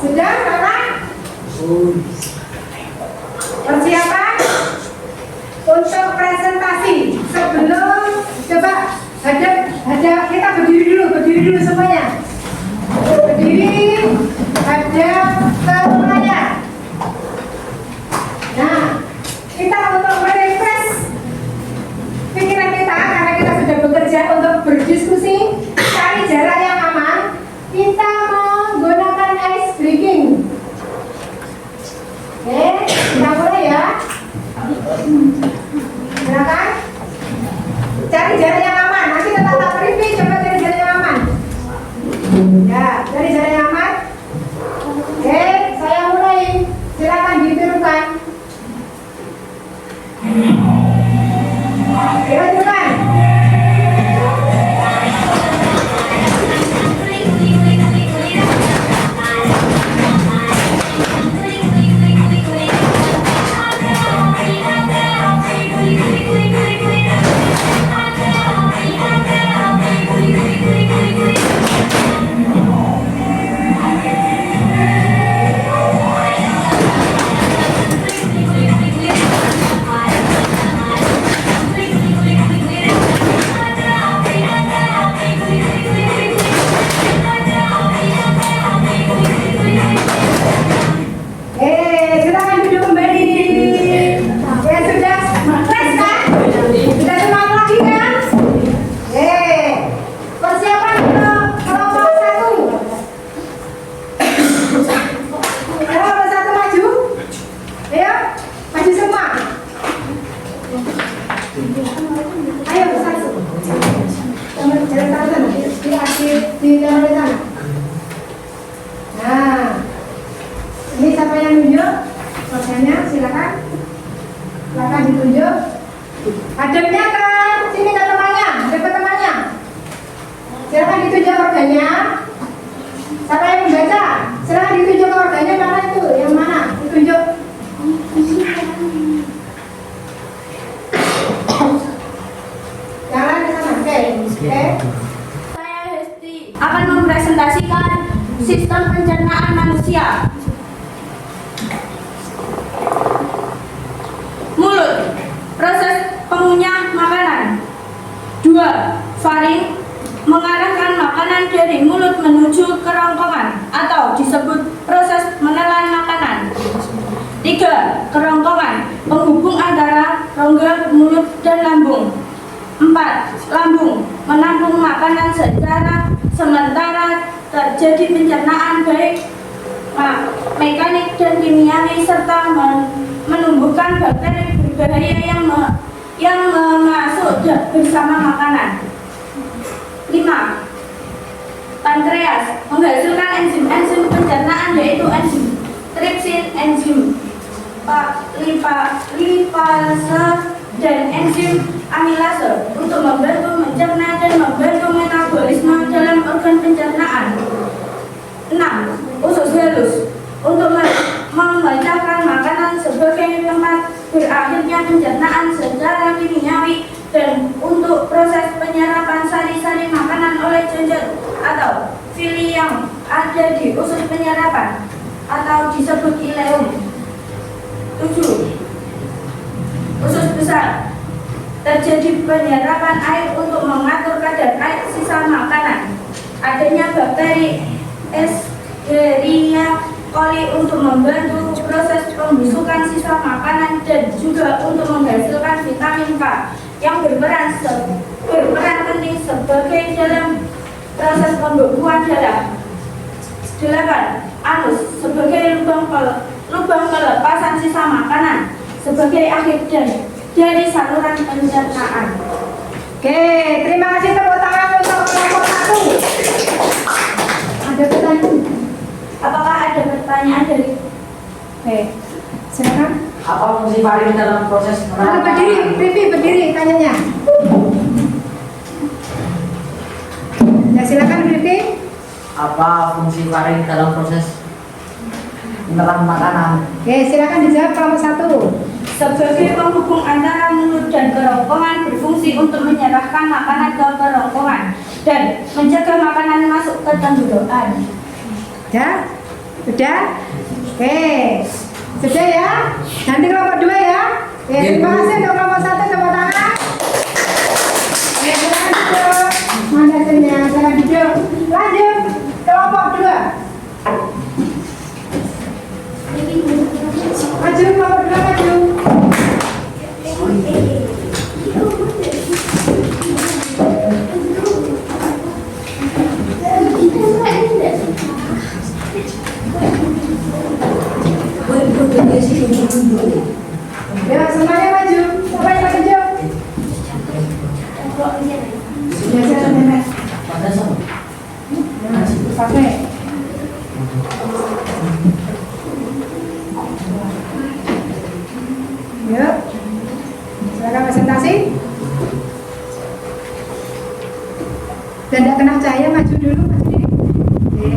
Sudah, Kakak? Persiapan untuk presentasi. Sebelum coba hadap kita berdiri dulu semuanya. Berdiri, hadap ke layar. Nah, kita untuk merefresh pikiran kita karena kita sudah bekerja untuk berdiskusi, cari jarak yang aman. Kita menggunakan ice breaking. Oke, kita mulai ya. Silakan. Cari jarak yang aman. Nanti tetap tak briefing, coba cari jarak yang aman. Ya, cari jarak yang aman. Oke, saya mulai. Silakan ditirukan. Dilanjutkan. Silakan duduk kembali. Ya sudah fresh kan? Sudah semangat lagi kan? Persiapan untuk kelompok 1. Kelompok 1 maju. Ayo, maju semua. Ayo satu. Jalan sana, di akhir di jalan sana. Nah. Ini siapa yang nunjuk? Organnya silakan. Silakan ditunjuk. Hadapnya ke sini ke temannya, hadap ke temannya. Silakan ditunjuk organnya. Siapa yang membaca? Silakan ditunjuk ke organnya mana itu? Yang mana? Ditunjuk. Jalan di sana. Oke. Saya Hesti akan mempresentasikan sistem pencernaan manusia. Mulut, proses pengunyah makanan. 2. Faring, mengarahkan makanan dari mulut menuju kerongkongan atau disebut proses menelan makanan. 3. Kerongkongan, penghubung antara rongga, mulut, dan lambung. 4. Lambung, menampung makanan sementara terjadi pencernaan baik mekanik dan kimiawi serta menumbuhkan bakteri berbahaya yang masuk bersama makanan. 5. Pankreas menghasilkan enzim-enzim pencernaan yaitu enzim tripsin, enzim lipase, dan enzim amilase untuk membantu mencerna dan membantu metabolisme dalam organ pencernaan. 6. Usus halus untuk memecahkan makanan sebagai tempat berakhirnya pencernaan secara kimiawi dan untuk proses penyerapan sari-sari makanan oleh jajar atau fili yang ada di usus penyerapan atau disebut ileum. 7. Usus besar, terjadi penyerapan air untuk mengatur kadar air sisa makanan. Adanya bakteri Escherichia coli untuk membantu proses pembusukan sisa makanan dan juga untuk menghasilkan vitamin K yang berperan penting sebagai dalam proses pembekuan darah. 8. Anus sebagai lubang pelepasan sisa makanan sebagai akhir dari saluran pencernaan. Oke, terima kasih, tepuk tangan untuk kelompok 1. Ada pertanyaan? Apakah ada pertanyaan dari? Oke, silakan. Apa fungsi faring dalam proses Berdiri, tanyanya. Ya, silakan berdiri. Apa fungsi faring dalam proses menelan makanan? Oke, silakan dijawab kelompok 1. Sebagai penghubung antara mulut dan kerongkongan berfungsi untuk menyerahkan makanan ke kerongkongan dan menjaga makanan masuk ke surat tenggorokan. Sudah? Oke. Sudah ya? Nanti kelompok 2 ya. Oke, terima kasih untuk kelompok 1, tepuk tangan. Oke, silakan duduk. Mana hasilnya? Silakan duduk. Lanjut, kelompok 2. Maju, kelompok 2 maju. Ya, semuanya maju. Siapa yang maju? Ya, saya nenek. Pakai. Yuk. Silakan presentasi. Dan tidak kena cahaya, maju dulu, maju dulu. Oke,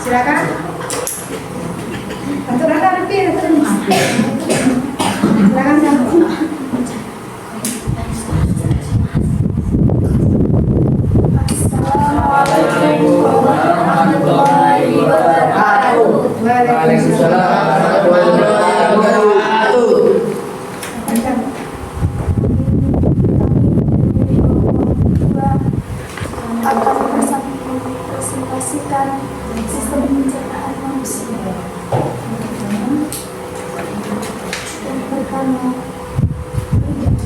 silakan. Aturan nanti, silakan kamu. Assalamualaikum warahmatullahi wabarakatuh. Waalaikumsalam. Akan presentasikan sistem pencernaan manusia. Dan pertama,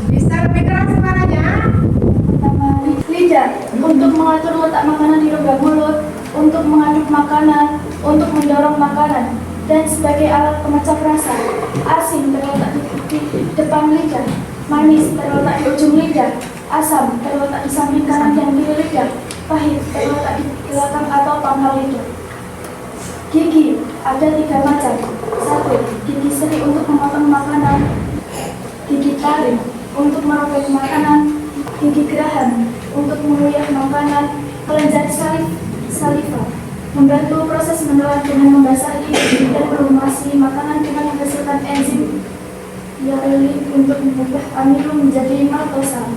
Bisa lebih keras suaranya? pertama lidah untuk mengatur letak makanan di rongga mulut, untuk mengaduk makanan, untuk mendorong makanan, dan sebagai alat pemecah rasa. Asin terletak di depan lidah, manis terletak di ujung lidah, asam terletak di samping kanan dan kiri lidah, pahit terletak di belakang atau pangkal lidah. Gigi ada 3 macam. 1. Gigi seri untuk memotong makanan, gigi taring untuk merobek makanan, gigi geraham untuk mengunyah makanan, kelenjar saliva membantu proses menelan dengan membasahi dan melumasi makanan dengan menghasilkan enzim hialin untuk mengubah amilo menjadi maltosa.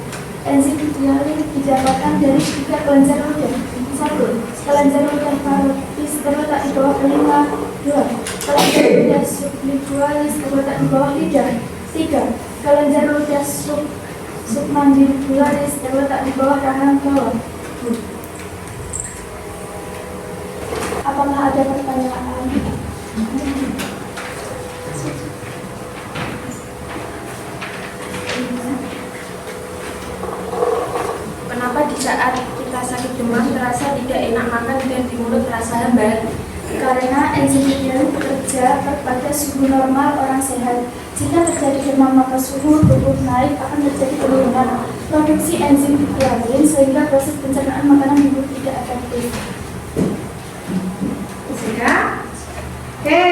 Enzim hialin didapatkan dari 3 kelenjar ludah. 1. Kelenjar ludah parotis terletak di bawah telinga. 2. Kelenjar ludah sublingualis terletak di bawah lidah. 3. Kelenjar ludah submandibularis terletak di bawah rahang bawah. Apakah ada pertanyaan? Kenapa di saat kita sakit demam terasa tidak enak makan dan di mulut terasa hambar? Karena enzim hialin bekerja pada suhu normal orang sehat. Jika terjadi demam maka suhu tubuh naik akan terjadi penurunan produksi enzim hialin sehingga proses pencernaan makanan di mulut tidak efektif. Sudah? Oke.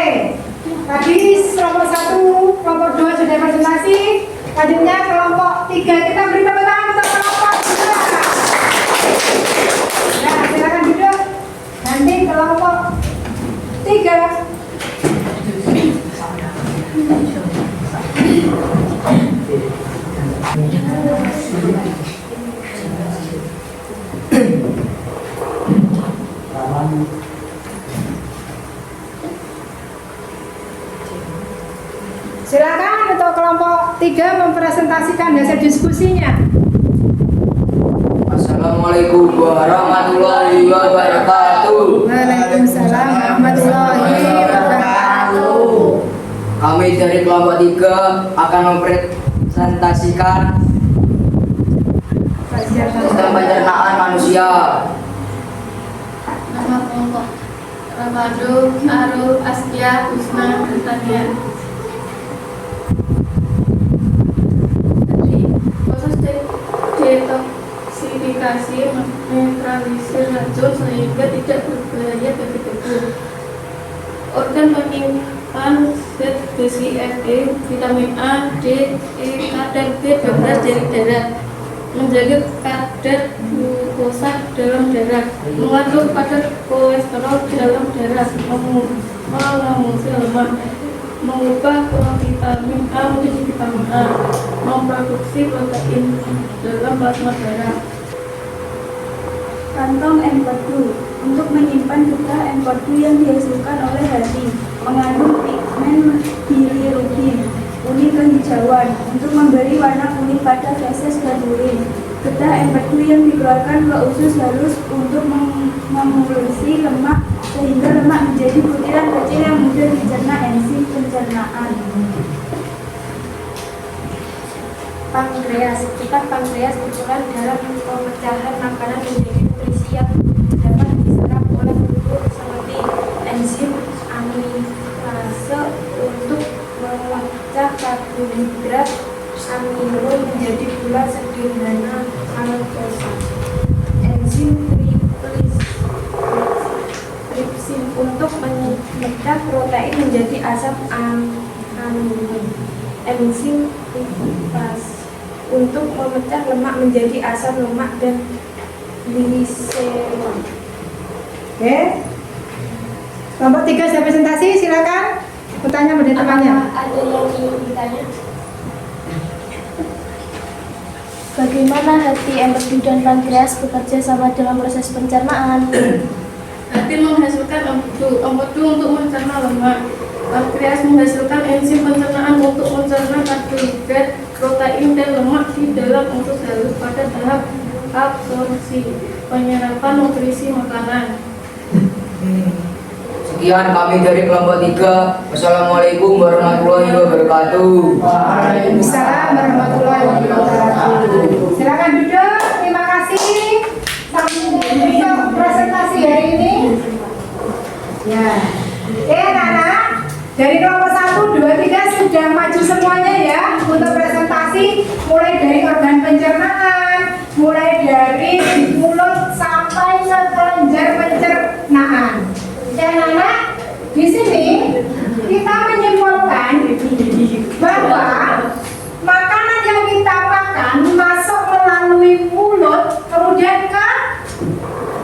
Tadi kelompok 1, kelompok 2 sudah presentasi. Selanjutnya kelompok 3. Kita beri tepuk tangan untuk kelompok 3. Nah, silakan duduk. Nanti kelompok 3. Silakan untuk kelompok 3 mempresentasikan hasil diskusinya. Assalamualaikum warahmatullahi wabarakatuh. Waalaikumsalam warahmatullahi wabarakatuh. Kami dari kelompok 3 akan mempresentasikan sistem pencernaan manusia. Nama kelompok Ramadu, Arul, Astia, Usna, Tania. Proses detoksifikasi menetralisir racun sehingga tidak berbahaya bagi tubuh. Organ penyimpan zat besi Fe, vitamin A, D, E, K, dan B12 dari darah, menjaga kadar glukosa dalam darah, mengatur kadar kolesterol dalam darah, mengusir lemak, mengubah vitamin A menjadi vitamin A, memproduksi protein dalam plasma darah. Kantong empedu untuk menyimpan getah M42 yang dihasilkan oleh hati, mengandung pigmen bilirubin, kuning kehijauan, untuk memberi warna kuning pada feses dan urin. Getah M42 yang dikeluarkan ke usus halus untuk memulsi lemak sehingga lemak menjadi butiran kecil yang mudah dicerna enzim pencernaan. Pankreas. Kitab pankreas berperan dalam pemecahan makanan menjadi nutrisi yang dapat diserap oleh tubuh seperti enzim amilase untuk memecah karbohidrat amino menjadi gula sederhana maltosa. Enzim tripsin untuk memecah protein menjadi asam amino. Enzim lipase untuk memecah lemak menjadi asam lemak dan gliserol. Oke. Kelompok 3 sudah presentasi, silakan bertanya pada temannya. Ada yang ingin ditanya? Bagaimana hati, empedu, dan pankreas bekerja sama dalam proses pencernaan? Hati menghasilkan empedu untuk mencerna lemak. Pankreas menghasilkan enzim pencernaan untuk mencerna karbohidrat, protein, dan lemak di dalam usus halus pada tahap absorpsi, penyerapan nutrisi makanan. Sekian kami dari kelompok 3. Wassalamualaikum warahmatullahi wabarakatuh. Waalaikumsalam warahmatullahi wabarakatuh. Silakan duduk. Terima kasih untuk presentasi hari ini. Ya. Anak-anak, dari kelompok 1, 2, 3 sudah maju semuanya ya untuk presentasi, mulai dari organ pencernaan, mulai dari mulut sampai ke kelenjar pencernaan. Ya anak-anak, di sini kita menyimpulkan bahwa makanan yang kita makan masuk melalui mulut, kemudian ke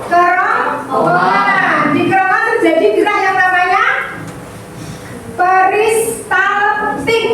kerongkongan. Di kerongkongan terjadi gerak yang namanya peristaltik.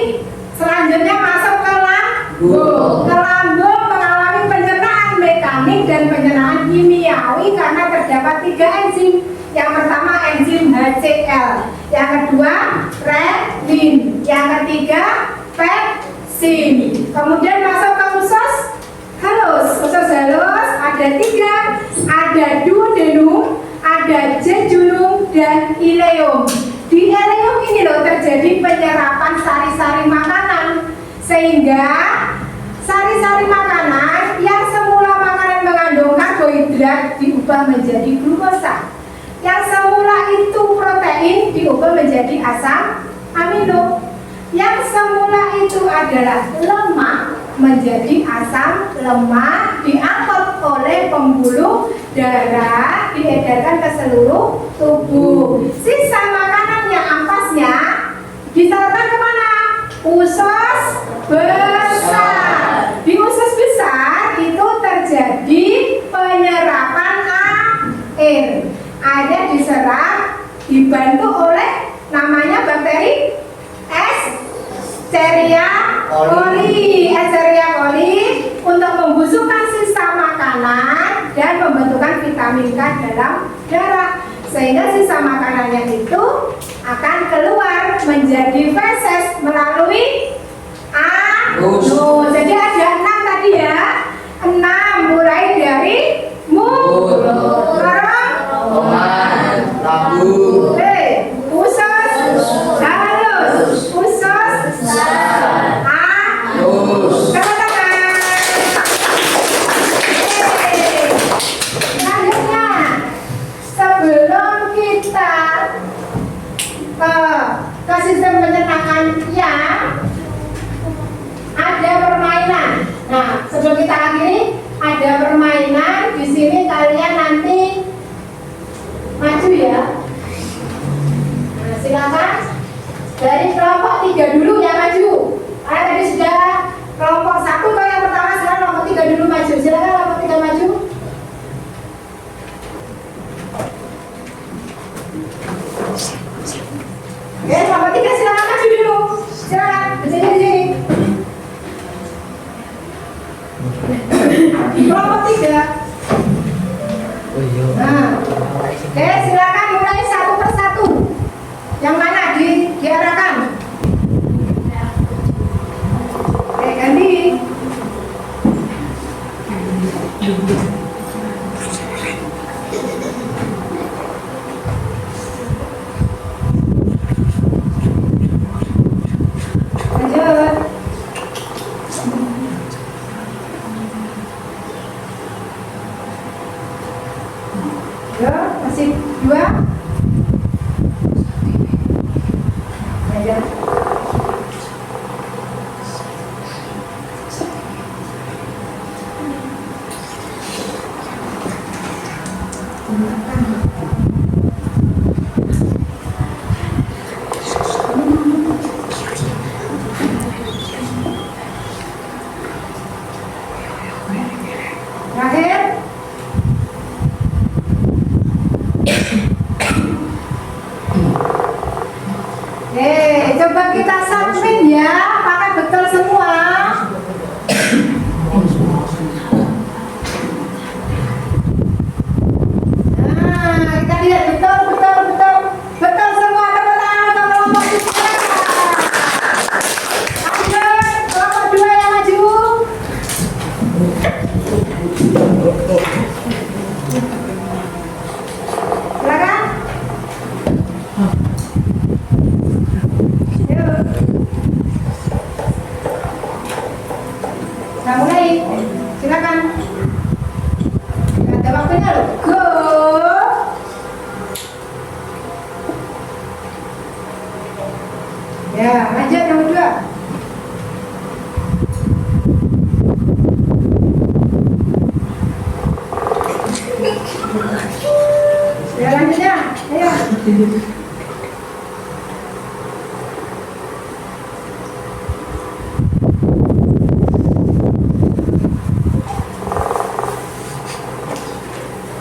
Selanjutnya masuk ke lambung. Ke lambung mengalami pencernaan mekanik dan pencernaan kimiawi karena terdapat 3 enzim. Yang pertama enzim HCl, yang kedua renin, yang ketiga pepsin. Kemudian masuk ke usus halus. Usus halus ada 3, ada duodenum, ada jejunum, dan ileum. Di ileum ini loh terjadi penyerapan sari-sari makanan, sehingga sari-sari makanan yang semula makanan mengandung karbohidrat diubah menjadi glukosa. Yang semula itu protein diubah menjadi asam amino. Yang semula itu adalah lemak menjadi asam lemak, diangkut oleh pembuluh darah, diedarkan ke seluruh tubuh. Sisa makanan yang ampasnya disalurkan kemana? Usus besar. Di usus besar itu terjadi penyerapan air. Airnya diserap, dibantu oleh namanya bakteri Escherichia coli. Escherichia coli untuk membusukkan sisa makanan dan membentukkan vitamin K dalam darah, sehingga sisa makanannya itu akan keluar menjadi feses melalui anus. Jadi ada 6 tadi ya, 6 mulai dari mulut, lambung, usus halus, usus halus. Teman-teman. Selanjutnya, sebelum kita ke sistem pencernaan yang ada permainan. Nah, sebelum kita akhiri ada permainan. Di sini kalian nanti maju ya. Nah, silakan dari kelompok 3 dulu yang maju. Tadi sudah kelompok 1 kalau yang pertama, sekarang kelompok 3 dulu maju. Silakan kelompok 3 maju. Oke, kelompok 3 silakan maju dulu. Silakan, berdiri di sini. Kelompok 3. Nah, Silakan mulai satu persatu. Yang mana diarahkan? Ganti. Lanjut. Ya, masih 2. Lanjut. Terakhir. Coba kita submit ya, pakai betul semua. Nah, kita lihat betul semua. Tepuk tangan untuk kelompok 3. Lanjut, kelompok 2 yang maju. Silakan. Yuk. Nah, mulai. Silakan. Ada waktunya loh. Go. Ya, lanjut nomor 2. Ya, lanjutnya. Ayo.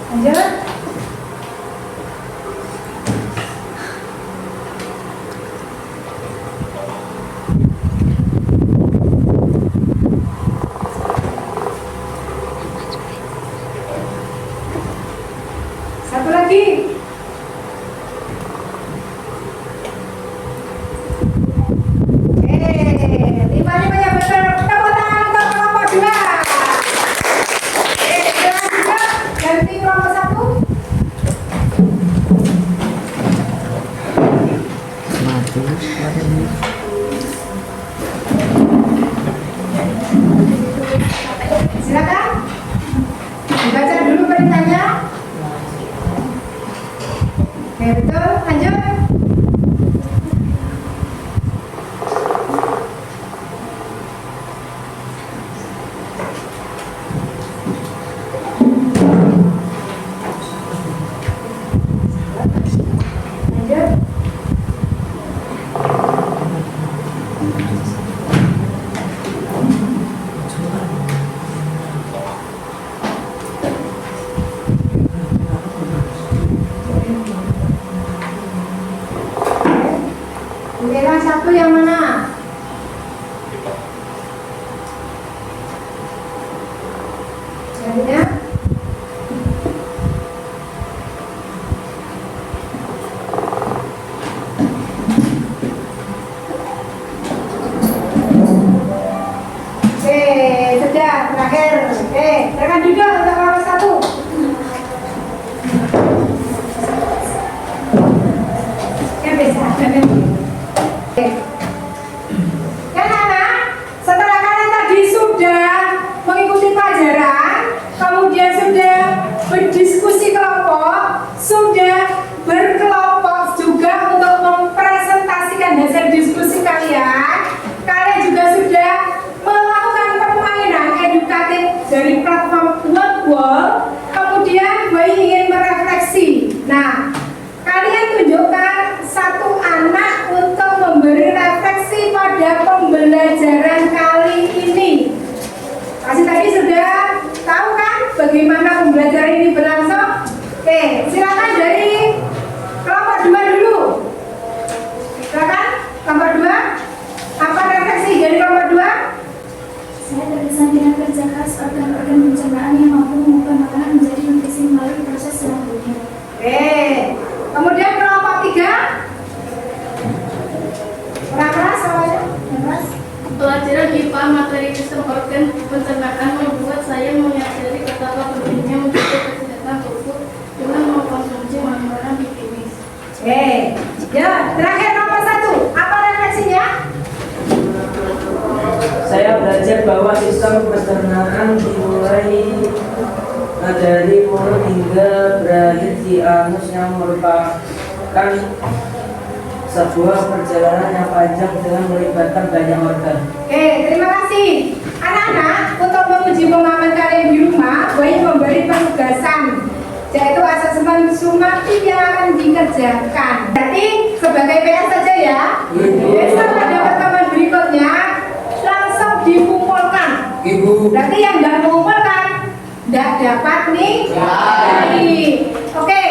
Lanjut. Satu lagi. Lima-limanya betul. Tepuk tangan untuk kelompok 2. Selanjutnya ganti kelompok 1. Silakan. Dibaca dulu perintahnya. Oke, betul. Lanjut. Lanjut. Pilihlah satu yang mana? Selanjutnya. Oke, sudah terakhir. Oke, silakan juga untuk kelompok 1. Yang bisa. Oke. Kan anak, setelah kalian tadi sudah mengikuti pelajaran, kemudian sudah berdiskusi kelompok, sudah berkelompok juga untuk mempresentasikan hasil diskusi kalian, kalian juga sudah melakukan permainan edukatif dari platform Wordwall. Kemudian gue ingin merefleksi. Nah, kalian tunjukkan satu anak untuk memberi refleksi pada pembelajaran kali ini. Kasih tadi sudah tahu kan bagaimana pembelajaran ini berlangsung? Oke, silakan dari kelompok 2 dulu. Silakan kelompok 2. Apa refleksi dari kelompok 2? Saya terkesan dengan kerja keras organ-organ pencernaan yang mampu mengubah makanan menjadi nutrisi melalui proses selanjutnya. Oke, Masa peternakan dimulai dari mulut hingga berakhir di anus yang merupakan sebuah perjalanan yang panjang dengan melibatkan banyak organ. Oke, terima kasih. Anak-anak, untuk menguji pemahaman kalian di rumah, Boy memberi penugasan, yaitu asesmen sumatif yang akan dikerjakan. Berarti sebagai PR saja ya. Besok pada pertemuan berikutnya langsung dikumpulkan. Ibu. Berarti yang tidak mengumpulkan tidak dapat nih. Oke,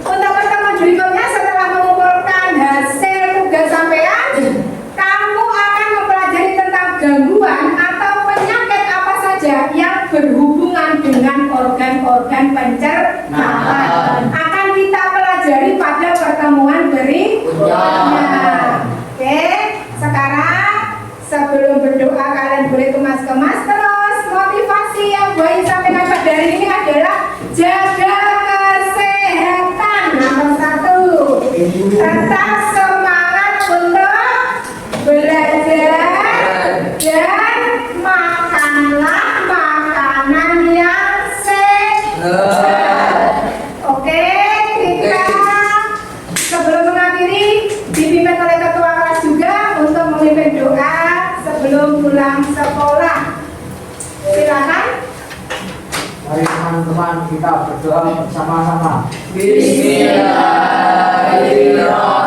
untuk pertemuan berikutnya setelah mengumpulkan hasil tugas sampean, kamu akan mempelajari tentang gangguan atau penyakit apa saja yang berhubungan dengan organ-organ pencernaan. Akan kita pelajari pada pertemuan berikutnya. Oke, sekarang sebelum berdoa kalian boleh kemas-kemas terus. Motivasi yang Boy sampaikan pada hari ini adalah jaga kesehatan nomor 1. Tetap semangat untuk belajar dan makanlah makanan yang sehat. Oke, kita sebelum mengakhiri dipimpin oleh ketua kelas juga untuk memimpin doa sebelum pulang sekolah. Silakan. Mari teman-teman kita berdoa bersama-sama. Bismillahirrahmanirrahim.